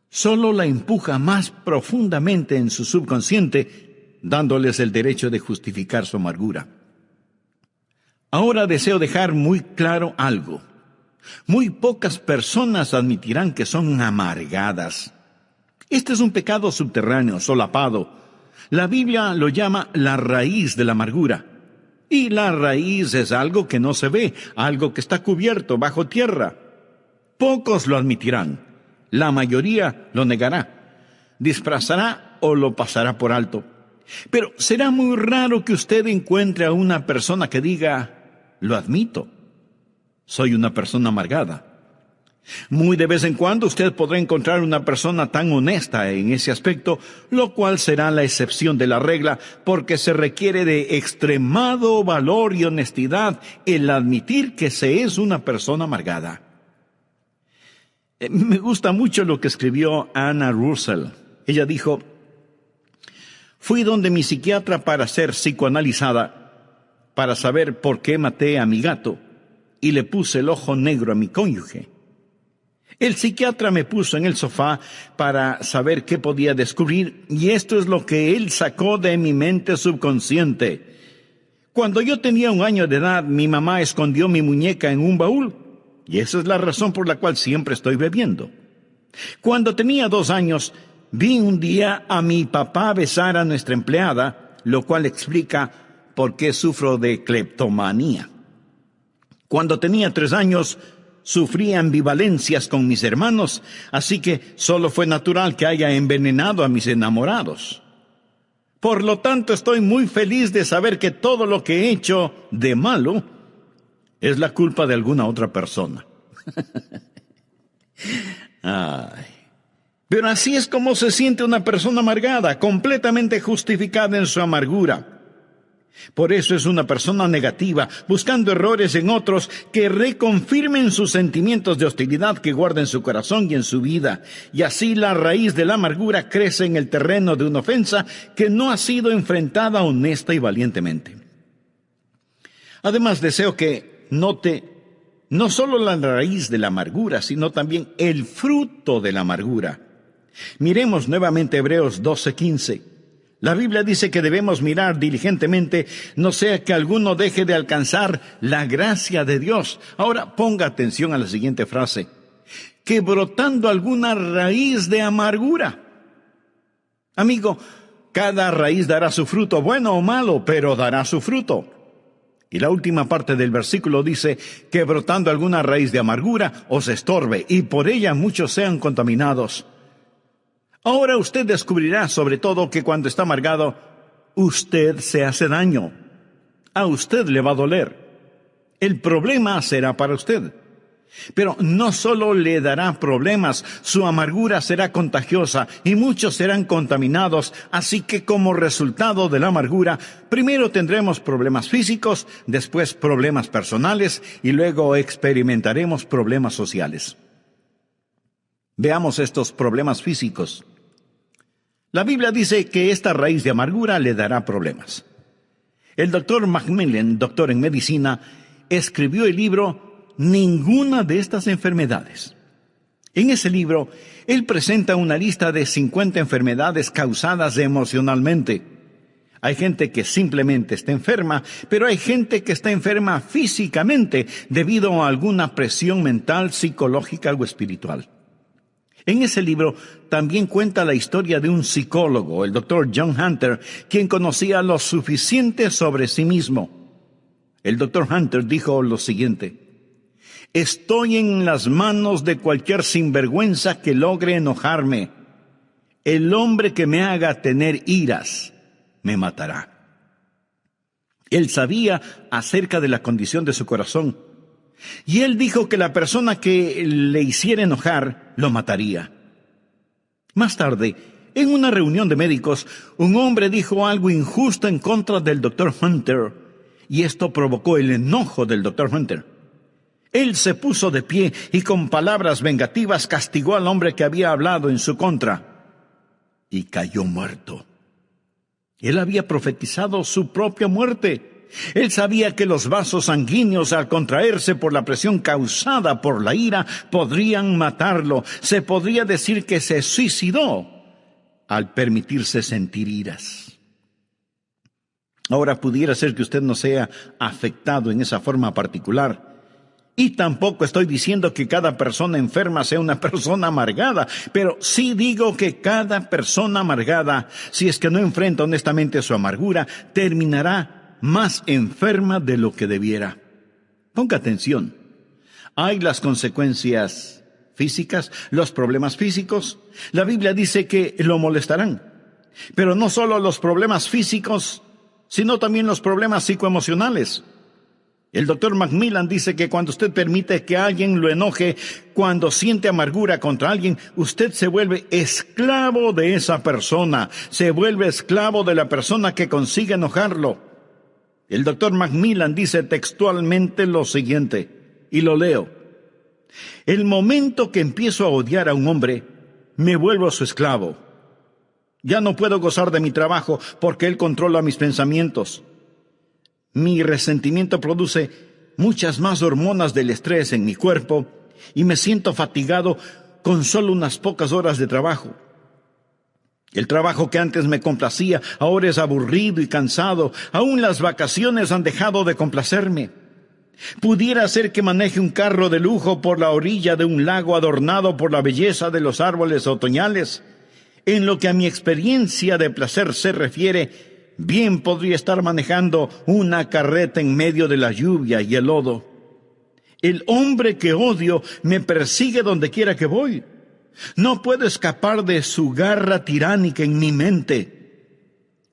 S1: Solo la empuja más profundamente en su subconsciente, dándoles el derecho de justificar su amargura. Ahora deseo dejar muy claro algo. Muy pocas personas admitirán que son amargadas. Este es un pecado subterráneo, solapado. La Biblia lo llama la raíz de la amargura. Y la raíz es algo que no se ve, algo que está cubierto bajo tierra. Pocos lo admitirán. La mayoría lo negará, disfrazará o lo pasará por alto. Pero será muy raro que usted encuentre a una persona que diga, lo admito, soy una persona amargada. Muy de vez en cuando usted podrá encontrar una persona tan honesta en ese aspecto, lo cual será la excepción de la regla, porque se requiere de extremado valor y honestidad el admitir que se es una persona amargada. Me gusta mucho lo que escribió Anna Russell. Ella dijo, fui donde mi psiquiatra para ser psicoanalizada, para saber por qué maté a mi gato, y le puse el ojo negro a mi cónyuge. El psiquiatra me puso en el sofá para saber qué podía descubrir, y esto es lo que él sacó de mi mente subconsciente. Cuando yo tenía 1 año de edad, mi mamá escondió mi muñeca en un baúl, y esa es la razón por la cual siempre estoy bebiendo. Cuando tenía 2 años, vi un día a mi papá besar a nuestra empleada, lo cual explica por qué sufro de cleptomanía. Cuando tenía 3 años, sufrí ambivalencias con mis hermanos, así que solo fue natural que haya envenenado a mis enamorados. Por lo tanto, estoy muy feliz de saber que todo lo que he hecho de malo es la culpa de alguna otra persona. Ay. Pero así es como se siente una persona amargada, completamente justificada en su amargura. Por eso es una persona negativa, buscando errores en otros que reconfirmen sus sentimientos de hostilidad que guarda en su corazón y en su vida. Y así la raíz de la amargura crece en el terreno de una ofensa que no ha sido enfrentada honesta y valientemente. Además, deseo que note no solo la raíz de la amargura, sino también el fruto de la amargura. Miremos nuevamente Hebreos 12:15. La Biblia dice que debemos mirar diligentemente, no sea que alguno deje de alcanzar la gracia de Dios. Ahora ponga atención a la siguiente frase. Que brotando alguna raíz de amargura. Amigo, cada raíz dará su fruto, bueno o malo, pero dará su fruto. Y la última parte del versículo dice que brotando alguna raíz de amargura os estorbe y por ella muchos sean contaminados. Ahora usted descubrirá sobre todo que cuando está amargado, usted se hace daño. A usted le va a doler. El problema será para usted. Pero no solo le dará problemas, su amargura será contagiosa y muchos serán contaminados. Así que como resultado de la amargura, primero tendremos problemas físicos, después problemas personales y luego experimentaremos problemas sociales. Veamos estos problemas físicos. La Biblia dice que esta raíz de amargura le dará problemas. El doctor Macmillan, doctor en medicina, escribió el libro Ninguna de estas enfermedades. En ese libro, él presenta una lista de 50 enfermedades causadas emocionalmente. Hay gente que simplemente está enferma, pero hay gente que está enferma físicamente debido a alguna presión mental, psicológica o espiritual. En ese libro también cuenta la historia de un psicólogo, el Dr. John Hunter, quien conocía lo suficiente sobre sí mismo. El Dr. Hunter dijo lo siguiente: estoy en las manos de cualquier sinvergüenza que logre enojarme. El hombre que me haga tener iras me matará. Él sabía acerca de la condición de su corazón. Y él dijo que la persona que le hiciera enojar lo mataría. Más tarde, en una reunión de médicos, un hombre dijo algo injusto en contra del Dr. Hunter, y esto provocó el enojo del Dr. Hunter. Él se puso de pie y con palabras vengativas castigó al hombre que había hablado en su contra, y cayó muerto. Él había profetizado su propia muerte. Él sabía que los vasos sanguíneos, al contraerse por la presión causada por la ira, podrían matarlo. Se podría decir que se suicidó al permitirse sentir iras. Ahora, pudiera ser que usted no sea afectado en esa forma particular. Y tampoco estoy diciendo que cada persona enferma sea una persona amargada, pero sí digo que cada persona amargada, si es que no enfrenta honestamente su amargura, terminará más enferma de lo que debiera. Ponga atención. Hay las consecuencias físicas, los problemas físicos. La Biblia dice que lo molestarán. Pero no solo los problemas físicos, sino también los problemas psicoemocionales. El Dr. Macmillan dice que cuando usted permite que alguien lo enoje, cuando siente amargura contra alguien, usted se vuelve esclavo de esa persona, se vuelve esclavo de la persona que consigue enojarlo. El Dr. Macmillan dice textualmente lo siguiente, y lo leo: el momento que empiezo a odiar a un hombre, me vuelvo su esclavo. Ya no puedo gozar de mi trabajo porque él controla mis pensamientos. Mi resentimiento produce muchas más hormonas del estrés en mi cuerpo y me siento fatigado con solo unas pocas horas de trabajo. El trabajo que antes me complacía ahora es aburrido y cansado. Aún las vacaciones han dejado de complacerme. Pudiera ser que maneje un carro de lujo por la orilla de un lago adornado por la belleza de los árboles otoñales. En lo que a mi experiencia de placer se refiere, bien podría estar manejando una carreta en medio de la lluvia y el lodo. El hombre que odio me persigue donde quiera que voy. No puedo escapar de su garra tiránica en mi mente.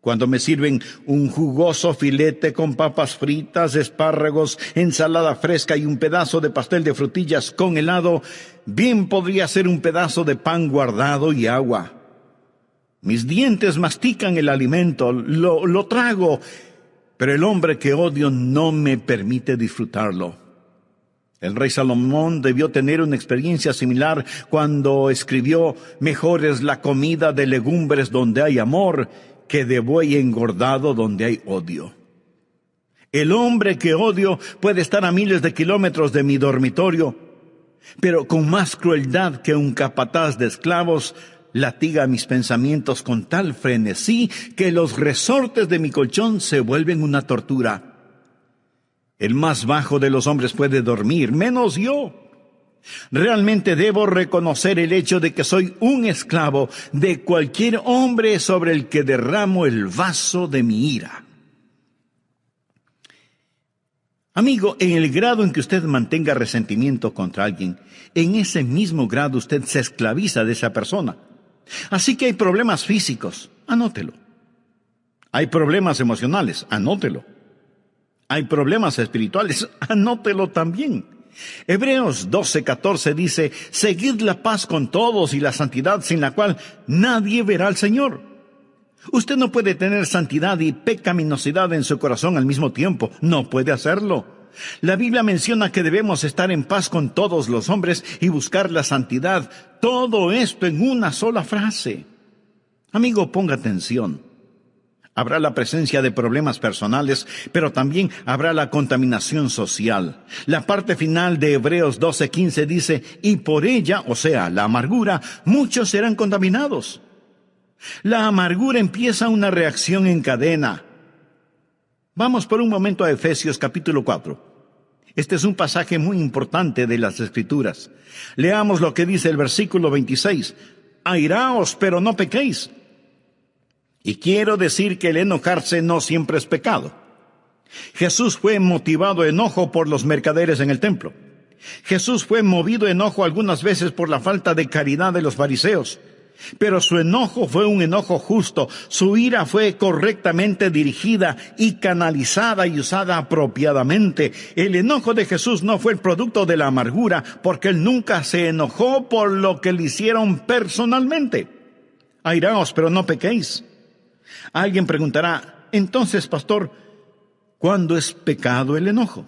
S1: Cuando me sirven un jugoso filete con papas fritas, espárragos, ensalada fresca y un pedazo de pastel de frutillas con helado, bien podría ser un pedazo de pan guardado y agua. Mis dientes mastican el alimento, lo trago, pero el hombre que odio no me permite disfrutarlo. El rey Salomón debió tener una experiencia similar cuando escribió: mejor es la comida de legumbres donde hay amor que de buey engordado donde hay odio. El hombre que odio puede estar a miles de kilómetros de mi dormitorio, pero con más crueldad que un capataz de esclavos, latiga mis pensamientos con tal frenesí que los resortes de mi colchón se vuelven una tortura. El más bajo de los hombres puede dormir, menos yo. Realmente debo reconocer el hecho de que soy un esclavo de cualquier hombre sobre el que derramo el vaso de mi ira. Amigo, en el grado en que usted mantenga resentimiento contra alguien, en ese mismo grado usted se esclaviza de esa persona. Así que hay problemas físicos, anótelo. Hay problemas emocionales, anótelo. Hay problemas espirituales, anótelo también. Hebreos 12:14 dice: seguid la paz con todos y la santidad, sin la cual nadie verá al Señor. Usted no puede tener santidad y pecaminosidad en su corazón al mismo tiempo. No puede hacerlo. La Biblia menciona que debemos estar en paz con todos los hombres y buscar la santidad. Todo esto en una sola frase. Amigo, ponga atención. Habrá la presencia de problemas personales, pero también habrá la contaminación social. La parte final de Hebreos 12:15 dice, y por ella, o sea, la amargura, muchos serán contaminados. La amargura empieza una reacción en cadena. Vamos por un momento a Efesios capítulo 4. Este es un pasaje muy importante de las Escrituras. Leamos lo que dice el versículo 26. Airaos, pero no pequéis. Y quiero decir que el enojarse no siempre es pecado. Jesús fue motivado a enojo por los mercaderes en el templo. Jesús fue movido a enojo algunas veces por la falta de caridad de los fariseos. Pero su enojo fue un enojo justo. Su ira fue correctamente dirigida y canalizada y usada apropiadamente. El enojo de Jesús no fue el producto de la amargura, porque él nunca se enojó por lo que le hicieron personalmente. Airaos, pero no pequéis. Alguien preguntará, entonces, pastor, ¿cuándo es pecado el enojo?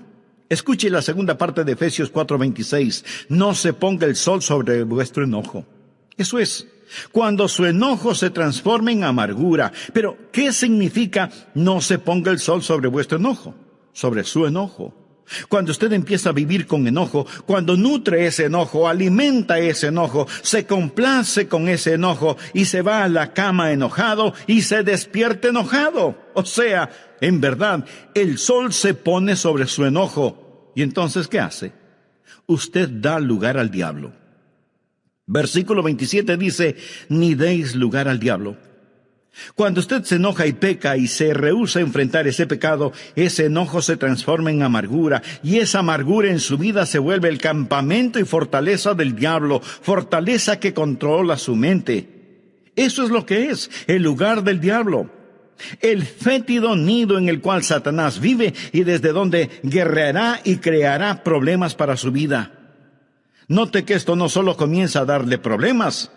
S1: Escuche la segunda parte de Efesios 4:26. No se ponga el sol sobre vuestro enojo. Eso es, cuando su enojo se transforme en amargura. Pero, ¿qué significa no se ponga el sol sobre vuestro enojo? Sobre su enojo. Cuando usted empieza a vivir con enojo, cuando nutre ese enojo, alimenta ese enojo, se complace con ese enojo y se va a la cama enojado y se despierta enojado. O sea, en verdad, el sol se pone sobre su enojo. ¿Y entonces qué hace? Usted da lugar al diablo. Versículo 27 dice, ni deis lugar al diablo. Cuando usted se enoja y peca y se rehúsa a enfrentar ese pecado, ese enojo se transforma en amargura, y esa amargura en su vida se vuelve el campamento y fortaleza del diablo, fortaleza que controla su mente. Eso es lo que es, el lugar del diablo. El fétido nido en el cual Satanás vive y desde donde guerreará y creará problemas para su vida. Note que esto no solo comienza a darle problemas,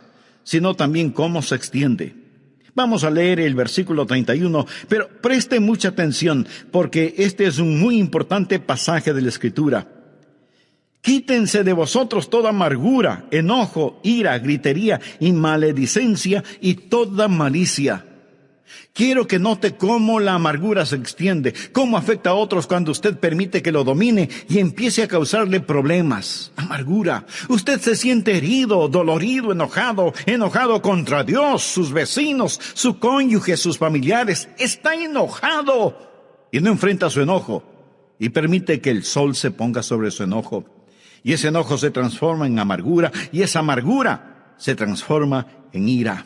S1: sino también cómo se extiende. Vamos a leer el versículo 31, pero preste mucha atención, porque este es un muy importante pasaje de la Escritura. Quítense de vosotros toda amargura, enojo, ira, gritería y maledicencia y toda malicia. Quiero que note cómo la amargura se extiende, cómo afecta a otros cuando usted permite que lo domine y empiece a causarle problemas. Amargura. Usted se siente herido, dolorido, enojado contra Dios, sus vecinos, su cónyuge, sus familiares. Está enojado y no enfrenta su enojo y permite que el sol se ponga sobre su enojo. Y ese enojo se transforma en amargura y esa amargura se transforma en ira.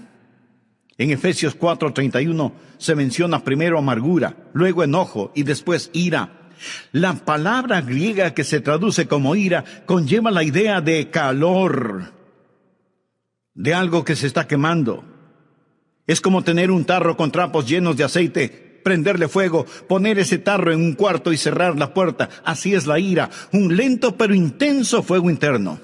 S1: En Efesios 4:31 se menciona primero amargura, luego enojo y después ira. La palabra griega que se traduce como ira conlleva la idea de calor, de algo que se está quemando. Es como tener un tarro con trapos llenos de aceite, prenderle fuego, poner ese tarro en un cuarto y cerrar la puerta. Así es la ira, un lento pero intenso fuego interno.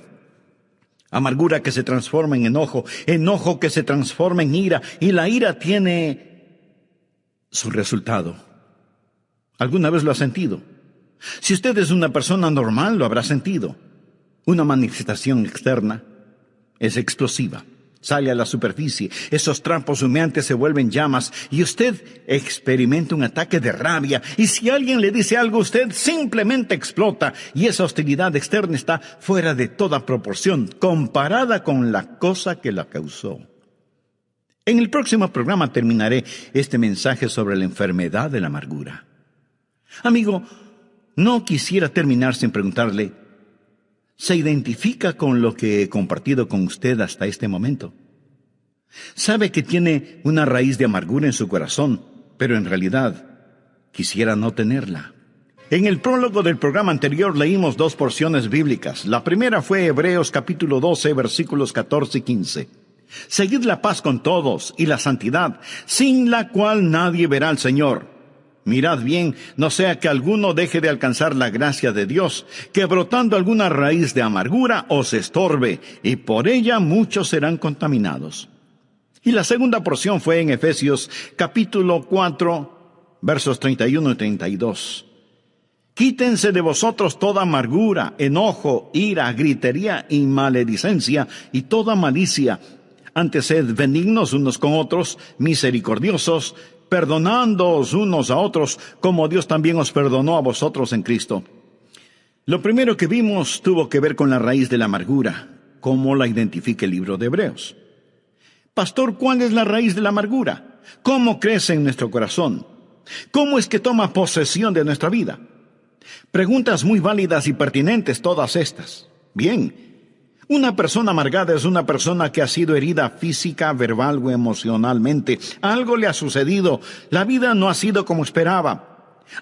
S1: Amargura que se transforma en enojo, enojo que se transforma en ira, y la ira tiene su resultado. ¿Alguna vez lo ha sentido? Si usted es una persona normal, lo habrá sentido. Una manifestación externa es explosiva. Sale a la superficie, esos trapos humeantes se vuelven llamas y usted experimenta un ataque de rabia. Y si alguien le dice algo, usted simplemente explota y esa hostilidad externa está fuera de toda proporción comparada con la cosa que la causó. En el próximo programa terminaré este mensaje sobre la enfermedad de la amargura. Amigo, no quisiera terminar sin preguntarle, ¿se identifica con lo que he compartido con usted hasta este momento? Sabe que tiene una raíz de amargura en su corazón, pero en realidad quisiera no tenerla. En el prólogo del programa anterior leímos 2 porciones bíblicas. La primera fue Hebreos capítulo 12, versículos 14 y 15. Seguid la paz con todos y la santidad, sin la cual nadie verá al Señor. Mirad bien, no sea que alguno deje de alcanzar la gracia de Dios, que brotando alguna raíz de amargura os estorbe, y por ella muchos serán contaminados. Y la segunda porción fue en Efesios capítulo 4, versos 31 y 32. Quítense de vosotros toda amargura, enojo, ira, gritería y maledicencia, y toda malicia. Antes sed benignos unos con otros, misericordiosos, perdonándoos unos a otros, como Dios también os perdonó a vosotros en Cristo. Lo primero que vimos tuvo que ver con la raíz de la amargura, cómo la identifica el libro de Hebreos. Pastor, ¿cuál es la raíz de la amargura? ¿Cómo crece en nuestro corazón? ¿Cómo es que toma posesión de nuestra vida? Preguntas muy válidas y pertinentes todas estas. Bien, una persona amargada es una persona que ha sido herida física, verbal o emocionalmente. Algo le ha sucedido. La vida no ha sido como esperaba.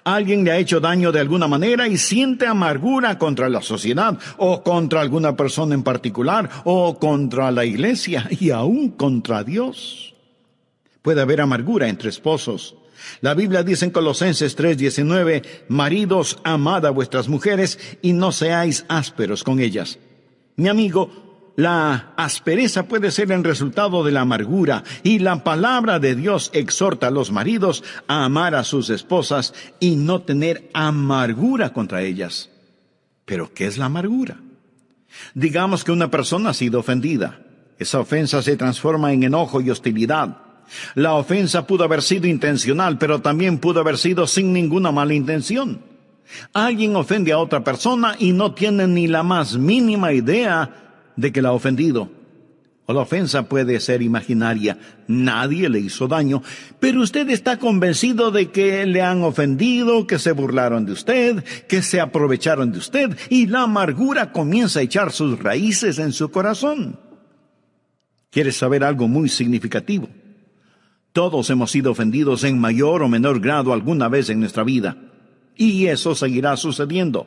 S1: Alguien le ha hecho daño de alguna manera y siente amargura contra la sociedad o contra alguna persona en particular o contra la iglesia y aún contra Dios. Puede haber amargura entre esposos. La Biblia dice en Colosenses 3:19, maridos, amad a vuestras mujeres y no seáis ásperos con ellas. Mi amigo, la aspereza puede ser el resultado de la amargura y la palabra de Dios exhorta a los maridos a amar a sus esposas y no tener amargura contra ellas. ¿Pero qué es la amargura? Digamos que una persona ha sido ofendida. Esa ofensa se transforma en enojo y hostilidad. La ofensa pudo haber sido intencional, pero también pudo haber sido sin ninguna mala intención. Alguien ofende a otra persona y no tiene ni la más mínima idea de que la ha ofendido. O la ofensa puede ser imaginaria. Nadie le hizo daño, pero usted está convencido de que le han ofendido, que se burlaron de usted, que se aprovecharon de usted, y la amargura comienza a echar sus raíces en su corazón. ¿Quieres saber algo muy significativo? Todos hemos sido ofendidos en mayor o menor grado alguna vez en nuestra vida, y eso seguirá sucediendo.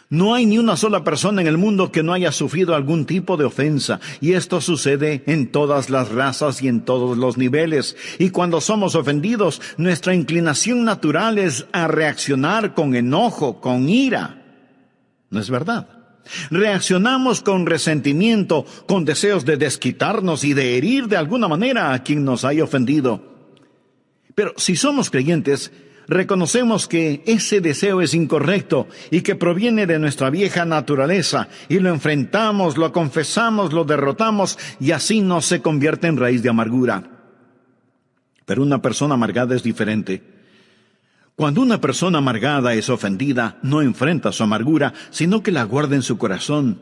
S1: No hay ni una sola persona en el mundo que no haya sufrido algún tipo de ofensa, y esto sucede en todas las razas y en todos los niveles. Y cuando somos ofendidos, nuestra inclinación natural es a reaccionar con enojo, con ira. ¿No es verdad? Reaccionamos con resentimiento, con deseos de desquitarnos y de herir de alguna manera a quien nos haya ofendido. Pero si somos creyentes, reconocemos que ese deseo es incorrecto y que proviene de nuestra vieja naturaleza, y lo enfrentamos, lo confesamos, lo derrotamos, y así no se convierte en raíz de amargura. Pero una persona amargada es diferente. Cuando una persona amargada es ofendida, no enfrenta su amargura, sino que la guarda en su corazón.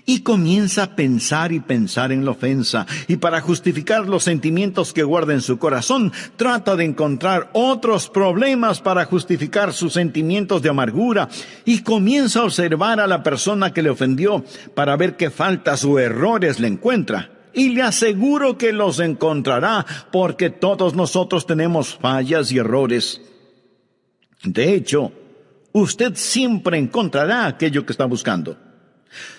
S1: Y comienza a pensar y pensar en la ofensa. Y para justificar los sentimientos que guarda en su corazón, trata de encontrar otros problemas para justificar sus sentimientos de amargura. Y comienza a observar a la persona que le ofendió para ver qué faltas o errores le encuentra. Y le aseguro que los encontrará, porque todos nosotros tenemos fallas y errores. De hecho, usted siempre encontrará aquello que está buscando.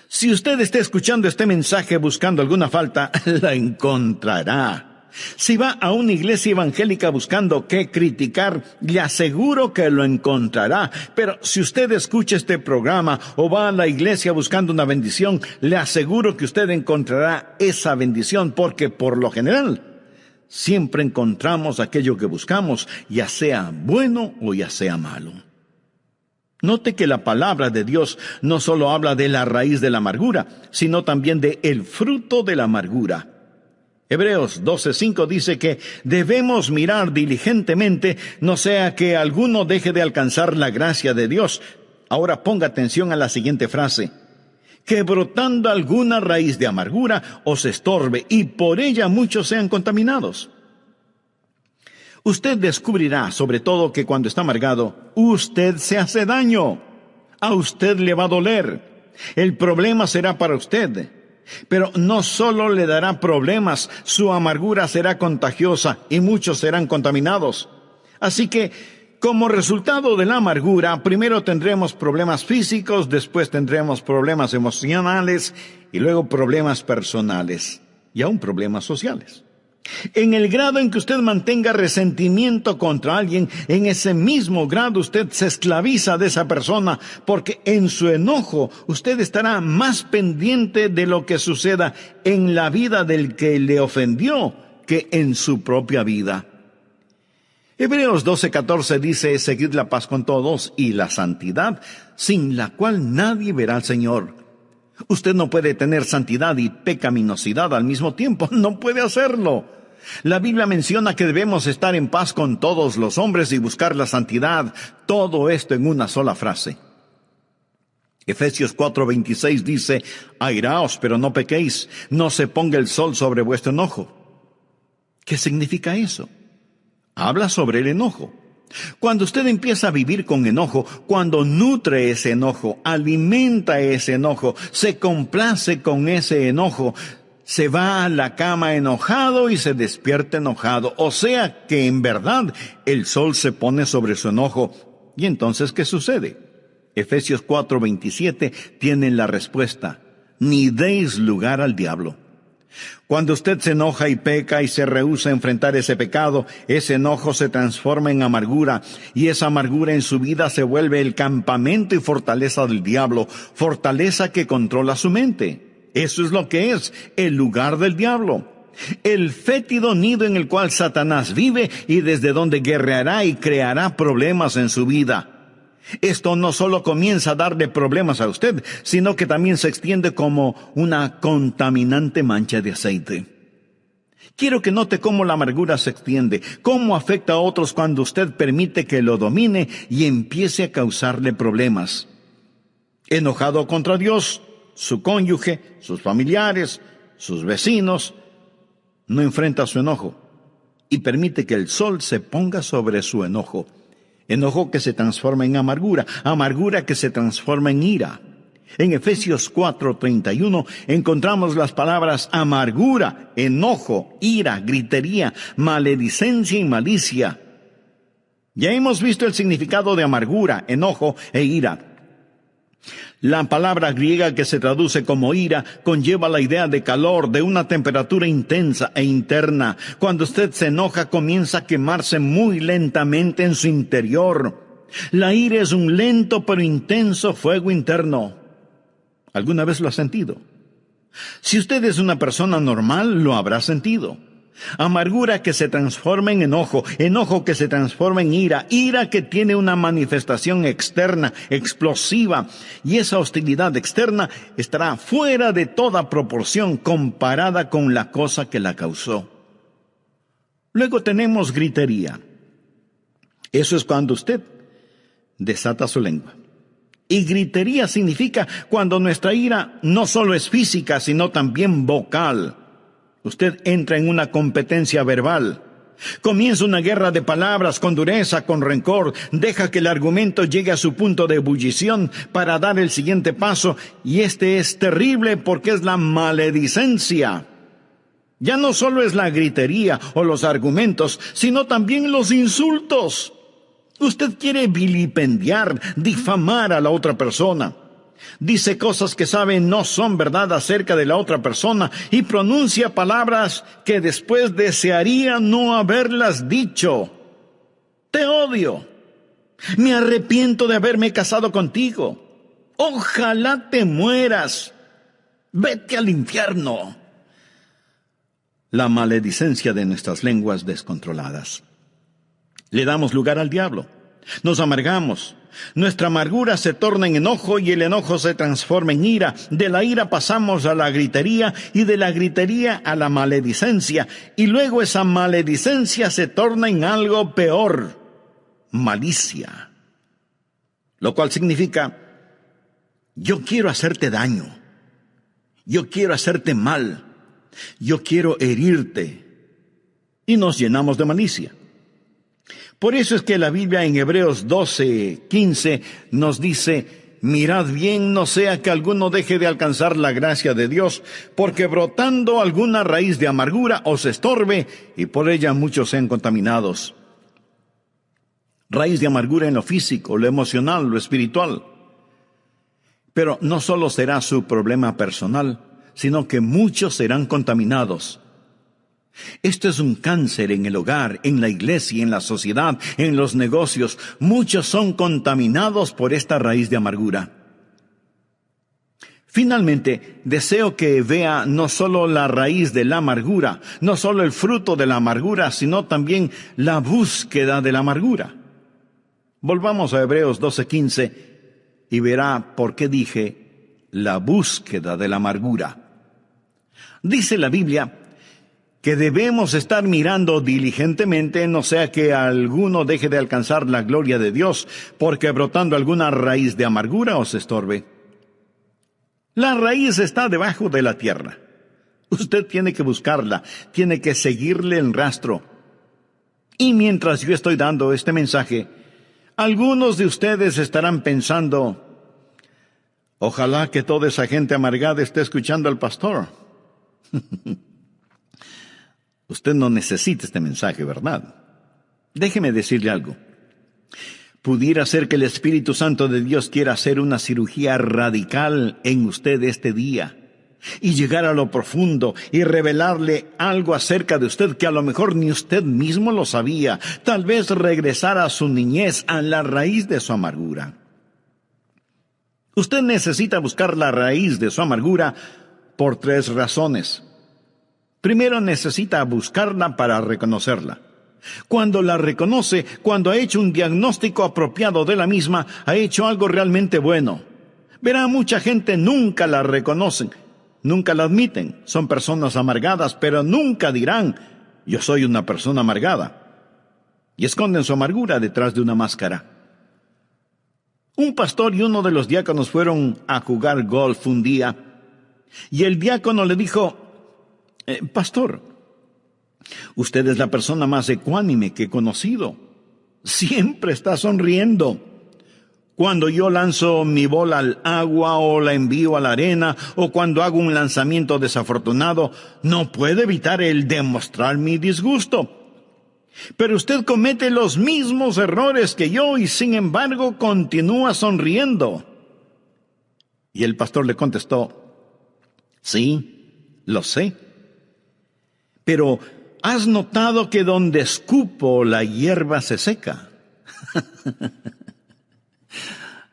S1: Si usted está escuchando este mensaje buscando alguna falta, la encontrará. Si va a una iglesia evangélica buscando qué criticar, le aseguro que lo encontrará. Pero si usted escucha este programa o va a la iglesia buscando una bendición, le aseguro que usted encontrará esa bendición, porque por lo general siempre encontramos aquello que buscamos, ya sea bueno o ya sea malo. Note que la palabra de Dios no solo habla de la raíz de la amargura, sino también de el fruto de la amargura. Hebreos 12:5 dice que debemos mirar diligentemente, no sea que alguno deje de alcanzar la gracia de Dios. Ahora ponga atención a la siguiente frase: que brotando alguna raíz de amargura os estorbe, y por ella muchos sean contaminados. Usted descubrirá, sobre todo, que cuando está amargado, usted se hace daño. A usted le va a doler. El problema será para usted. Pero no solo le dará problemas, su amargura será contagiosa y muchos serán contaminados. Así que, como resultado de la amargura, primero tendremos problemas físicos, después tendremos problemas emocionales y luego problemas personales y aún problemas sociales. En el grado en que usted mantenga resentimiento contra alguien, en ese mismo grado usted se esclaviza de esa persona, porque en su enojo usted estará más pendiente de lo que suceda en la vida del que le ofendió que en su propia vida. Hebreos 12:14 dice: seguid la paz con todos y la santidad, sin la cual nadie verá al Señor. Usted no puede tener santidad y pecaminosidad al mismo tiempo, no puede hacerlo. La Biblia menciona que debemos estar en paz con todos los hombres y buscar la santidad. Todo esto en una sola frase. Efesios 4:26 dice, airaos, pero no pequéis, no se ponga el sol sobre vuestro enojo. ¿Qué significa eso? Habla sobre el enojo. Cuando usted empieza a vivir con enojo, cuando nutre ese enojo, alimenta ese enojo, se complace con ese enojo, se va a la cama enojado y se despierta enojado. O sea que en verdad el sol se pone sobre su enojo. ¿Y entonces qué sucede? Efesios 4:27 tiene la respuesta. Ni deis lugar al diablo. Cuando usted se enoja y peca y se rehúsa a enfrentar ese pecado, ese enojo se transforma en amargura, y esa amargura en su vida se vuelve el campamento y fortaleza del diablo, fortaleza que controla su mente. Eso es lo que es el lugar del diablo, el fétido nido en el cual Satanás vive y desde donde guerreará y creará problemas en su vida. Esto no solo comienza a darle problemas a usted, sino que también se extiende como una contaminante mancha de aceite. Quiero que note cómo la amargura se extiende, cómo afecta a otros cuando usted permite que lo domine y empiece a causarle problemas. Enojado contra Dios, su cónyuge, sus familiares, sus vecinos, no enfrenta su enojo y permite que el sol se ponga sobre su enojo. Enojo que se transforma en amargura, amargura que se transforma en ira. En Efesios 4:31 encontramos las palabras amargura, enojo, ira, gritería, maledicencia y malicia. Ya hemos visto el significado de amargura, enojo e ira. La palabra griega que se traduce como ira conlleva la idea de calor, de una temperatura intensa e interna. Cuando usted se enoja, comienza a quemarse muy lentamente en su interior. La ira es un lento pero intenso fuego interno. ¿Alguna vez lo ha sentido? Si usted es una persona normal, lo habrá sentido. Amargura que se transforma en enojo, enojo que se transforma en ira, ira que tiene una manifestación externa, explosiva, y esa hostilidad externa estará fuera de toda proporción comparada con la cosa que la causó. Luego tenemos gritería. Eso es cuando usted desata su lengua. Y gritería significa cuando nuestra ira no solo es física, sino también vocal. Usted entra en una competencia verbal. Comienza una guerra de palabras con dureza, con rencor. Deja que el argumento llegue a su punto de ebullición para dar el siguiente paso. Y este es terrible porque es la maledicencia. Ya no solo es la gritería o los argumentos, sino también los insultos. Usted quiere vilipendiar, difamar a la otra persona. Dice cosas que sabe no son verdad acerca de la otra persona y pronuncia palabras que después desearía no haberlas dicho. Te odio. Me arrepiento de haberme casado contigo. Ojalá te mueras. Vete al infierno. La maledicencia de nuestras lenguas descontroladas. Le damos lugar al diablo. Nos amargamos. Nuestra amargura se torna en enojo y el enojo se transforma en ira. De la ira pasamos a la gritería y de la gritería a la maledicencia. Y luego esa maledicencia se torna en algo peor, malicia. Lo cual significa, yo quiero hacerte daño. Yo quiero hacerte mal. Yo quiero herirte. Y nos llenamos de malicia. Por eso es que la Biblia en Hebreos 12:15 nos dice, mirad bien, no sea que alguno deje de alcanzar la gracia de Dios, porque brotando alguna raíz de amargura os estorbe, y por ella muchos sean contaminados. Raíz de amargura en lo físico, lo emocional, lo espiritual. Pero no solo será su problema personal, sino que muchos serán contaminados. Esto es un cáncer en el hogar, en la iglesia, en la sociedad, en los negocios. Muchos son contaminados por esta raíz de amargura. Finalmente, deseo que vea no solo la raíz de la amargura, no solo el fruto de la amargura, sino también la búsqueda de la amargura. Volvamos a Hebreos 12:15 y verá por qué dije la búsqueda de la amargura. Dice la Biblia, que debemos estar mirando diligentemente, no sea que alguno deje de alcanzar la gloria de Dios, porque brotando alguna raíz de amargura os estorbe. La raíz está debajo de la tierra. Usted tiene que buscarla, tiene que seguirle el rastro. Y mientras yo estoy dando este mensaje, algunos de ustedes estarán pensando, ojalá que toda esa gente amargada esté escuchando al pastor. Usted no necesita este mensaje, ¿verdad? Déjeme decirle algo. Pudiera ser que el Espíritu Santo de Dios quiera hacer una cirugía radical en usted este día y llegar a lo profundo y revelarle algo acerca de usted que a lo mejor ni usted mismo lo sabía. Tal vez regresar a su niñez, a la raíz de su amargura. Usted necesita buscar la raíz de su amargura por 3 razones. Primero, necesita buscarla para reconocerla. Cuando la reconoce, cuando ha hecho un diagnóstico apropiado de la misma, ha hecho algo realmente bueno. Verá, mucha gente nunca la reconocen, nunca la admiten. Son personas amargadas, pero nunca dirán, yo soy una persona amargada. Y esconden su amargura detrás de una máscara. Un pastor y uno de los diáconos fueron a jugar golf un día, y el diácono le dijo, pastor, usted es la persona más ecuánime que he conocido. Siempre está sonriendo. Cuando yo lanzo mi bola al agua o la envío a la arena o cuando hago un lanzamiento desafortunado, no puedo evitar el demostrar mi disgusto. Pero usted comete los mismos errores que yo y sin embargo continúa sonriendo. Y el pastor le contestó, sí, lo sé. Pero ¿has notado que donde escupo la hierba se seca?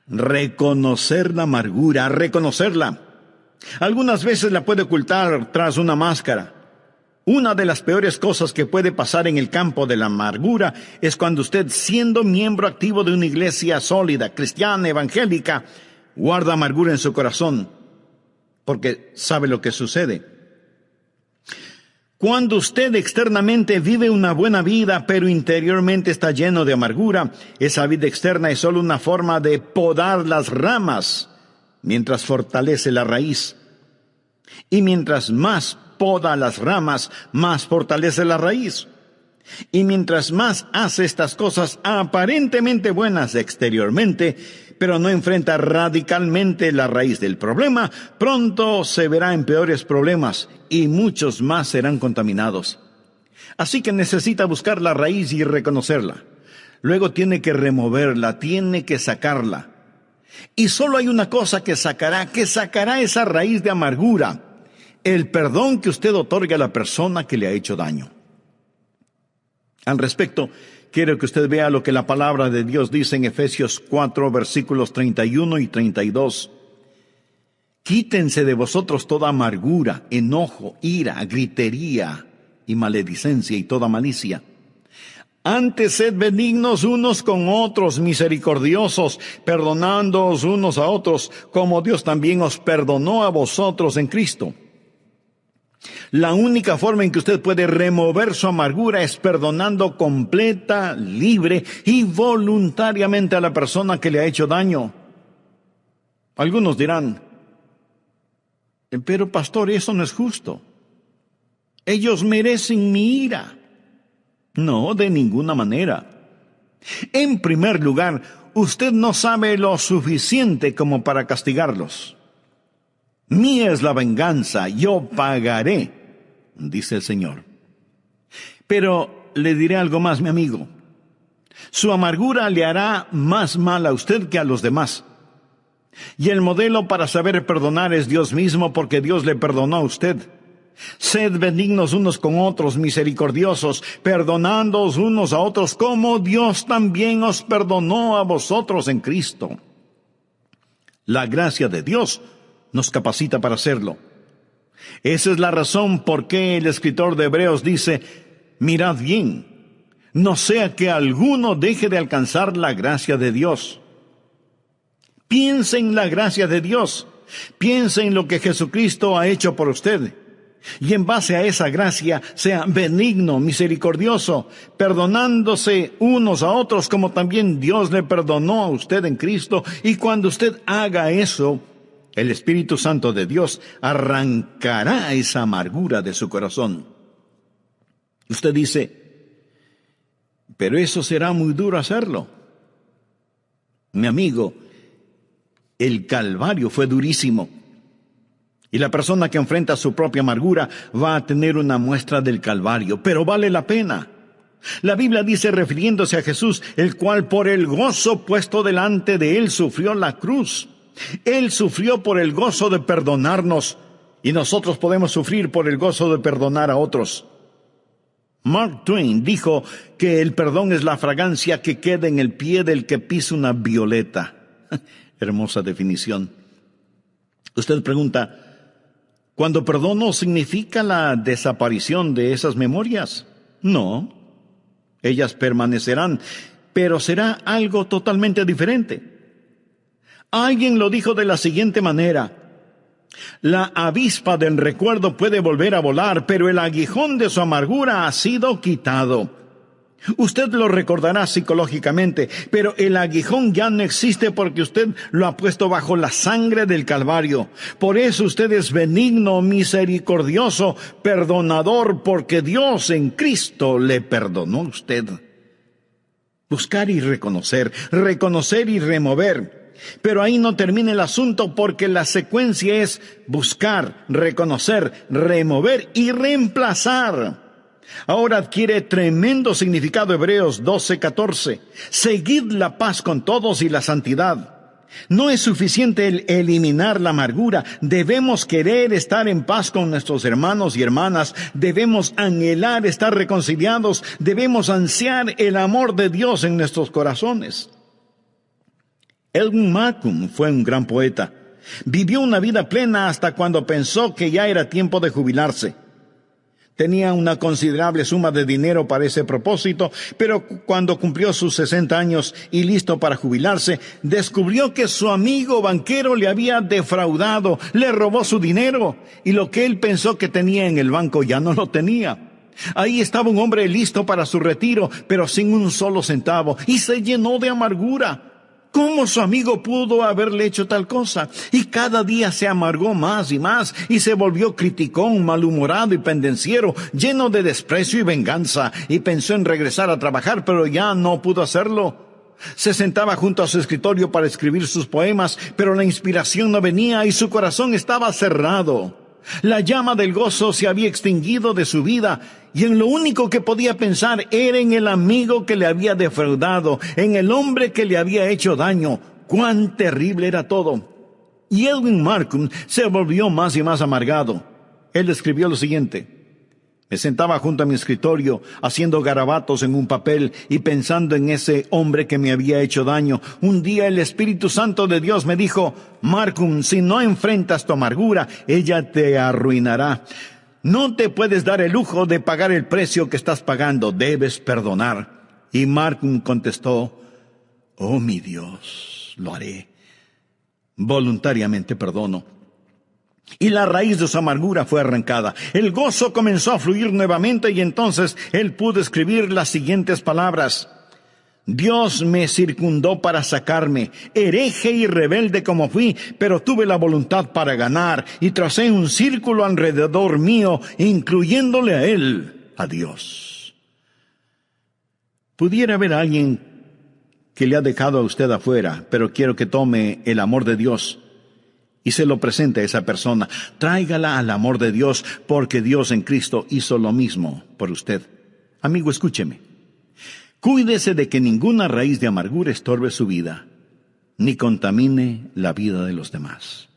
S1: Reconocer la amargura, reconocerla. Algunas veces la puede ocultar tras una máscara. Una de las peores cosas que puede pasar en el campo de la amargura es cuando usted, siendo miembro activo de una iglesia sólida, cristiana, evangélica, guarda amargura en su corazón, porque sabe lo que sucede. Cuando usted externamente vive una buena vida, pero interiormente está lleno de amargura, esa vida externa es solo una forma de podar las ramas, mientras fortalece la raíz. Y mientras más poda las ramas, más fortalece la raíz. Y mientras más hace estas cosas aparentemente buenas exteriormente, pero no enfrenta radicalmente la raíz del problema, pronto se verá en peores problemas y muchos más serán contaminados. Así que necesita buscar la raíz y reconocerla. Luego tiene que removerla, tiene que sacarla. Y solo hay una cosa que sacará esa raíz de amargura: el perdón que usted otorga a la persona que le ha hecho daño. Al respecto, quiero que usted vea lo que la palabra de Dios dice en Efesios 4, versículos 31 y 32. Quítense de vosotros toda amargura, enojo, ira, gritería y maledicencia y toda malicia. Antes sed benignos unos con otros, misericordiosos, perdonándoos unos a otros, como Dios también os perdonó a vosotros en Cristo. La única forma en que usted puede remover su amargura es perdonando completa, libre y voluntariamente a la persona que le ha hecho daño. Algunos dirán, pero pastor, eso no es justo. Ellos merecen mi ira. No, de ninguna manera. En primer lugar, usted no sabe lo suficiente como para castigarlos. Mía es la venganza, yo pagaré, dice el Señor. Pero le diré algo más, mi amigo. Su amargura le hará más mal a usted que a los demás. Y el modelo para saber perdonar es Dios mismo, porque Dios le perdonó a usted. Sed benignos unos con otros, misericordiosos, perdonándoos unos a otros, como Dios también os perdonó a vosotros en Cristo. La gracia de Dios nos capacita para hacerlo. Esa es la razón por qué el escritor de Hebreos dice, mirad bien, no sea que alguno deje de alcanzar la gracia de Dios. Piense en la gracia de Dios. Piense en lo que Jesucristo ha hecho por usted. Y en base a esa gracia sea benigno, misericordioso, perdonándose unos a otros como también Dios le perdonó a usted en Cristo. Y cuando usted haga eso, el Espíritu Santo de Dios arrancará esa amargura de su corazón. Usted dice, pero eso será muy duro hacerlo. Mi amigo, el Calvario fue durísimo. Y la persona que enfrenta su propia amargura va a tener una muestra del Calvario, pero vale la pena. La Biblia dice, refiriéndose a Jesús, el cual por el gozo puesto delante de él sufrió la cruz. Él sufrió por el gozo de perdonarnos, y nosotros podemos sufrir por el gozo de perdonar a otros. Mark Twain dijo que el perdón es la fragancia que queda en el pie del que pisa una violeta. Hermosa definición. Usted pregunta, ¿cuando perdono significa la desaparición de esas memorias? No, ellas permanecerán, pero será algo totalmente diferente. Alguien lo dijo de la siguiente manera: la avispa del recuerdo puede volver a volar, pero el aguijón de su amargura ha sido quitado. Usted lo recordará psicológicamente, pero el aguijón ya no existe porque usted lo ha puesto bajo la sangre del Calvario. Por eso usted es benigno, misericordioso, perdonador, porque Dios en Cristo le perdonó a usted. Buscar y reconocer y remover. Pero ahí no termina el asunto, porque la secuencia es buscar, reconocer, remover y reemplazar. Ahora adquiere tremendo significado Hebreos 12:14. Seguid la paz con todos y la santidad. No es suficiente el eliminar la amargura. Debemos querer estar en paz con nuestros hermanos y hermanas. Debemos anhelar estar reconciliados. Debemos ansiar el amor de Dios en nuestros corazones. Edwin Markham fue un gran poeta. Vivió una vida plena hasta cuando pensó que ya era tiempo de jubilarse. Tenía una considerable suma de dinero para ese propósito, pero cuando cumplió sus 60 años y listo para jubilarse, descubrió que su amigo banquero le había defraudado, le robó su dinero, y lo que él pensó que tenía en el banco ya no lo tenía. Ahí estaba un hombre listo para su retiro, pero sin un solo centavo, y se llenó de amargura. ¿Cómo su amigo pudo haberle hecho tal cosa? Y cada día se amargó más y se volvió criticón, malhumorado y pendenciero, lleno de desprecio y venganza, y pensó en regresar a trabajar, pero ya no pudo hacerlo. Se sentaba junto a su escritorio para escribir sus poemas, pero la inspiración no venía y su corazón estaba cerrado. La llama del gozo se había extinguido de su vida, y en lo único que podía pensar era en el amigo que le había defraudado, en el hombre que le había hecho daño. ¡Cuán terrible era todo! Y Edwin Markham se volvió más y más amargado. Él escribió lo siguiente: me sentaba junto a mi escritorio, haciendo garabatos en un papel y pensando en ese hombre que me había hecho daño. Un día el Espíritu Santo de Dios me dijo: Markham, si no enfrentas tu amargura, ella te arruinará. No te puedes dar el lujo de pagar el precio que estás pagando, debes perdonar. Y Markham contestó: oh mi Dios, lo haré. Voluntariamente perdono. Y la raíz de su amargura fue arrancada. El gozo comenzó a fluir nuevamente, y entonces él pudo escribir las siguientes palabras: Dios me circundó para sacarme, hereje y rebelde como fui, pero tuve la voluntad para ganar, y tracé un círculo alrededor mío, incluyéndole a él, a Dios. Pudiera haber alguien que le ha dejado a usted afuera, pero quiero que tome el amor de Dios y se lo presente a esa persona. Tráigala al amor de Dios, porque Dios en Cristo hizo lo mismo por usted. Amigo, escúcheme. Cuídese de que ninguna raíz de amargura estorbe su vida, ni contamine la vida de los demás.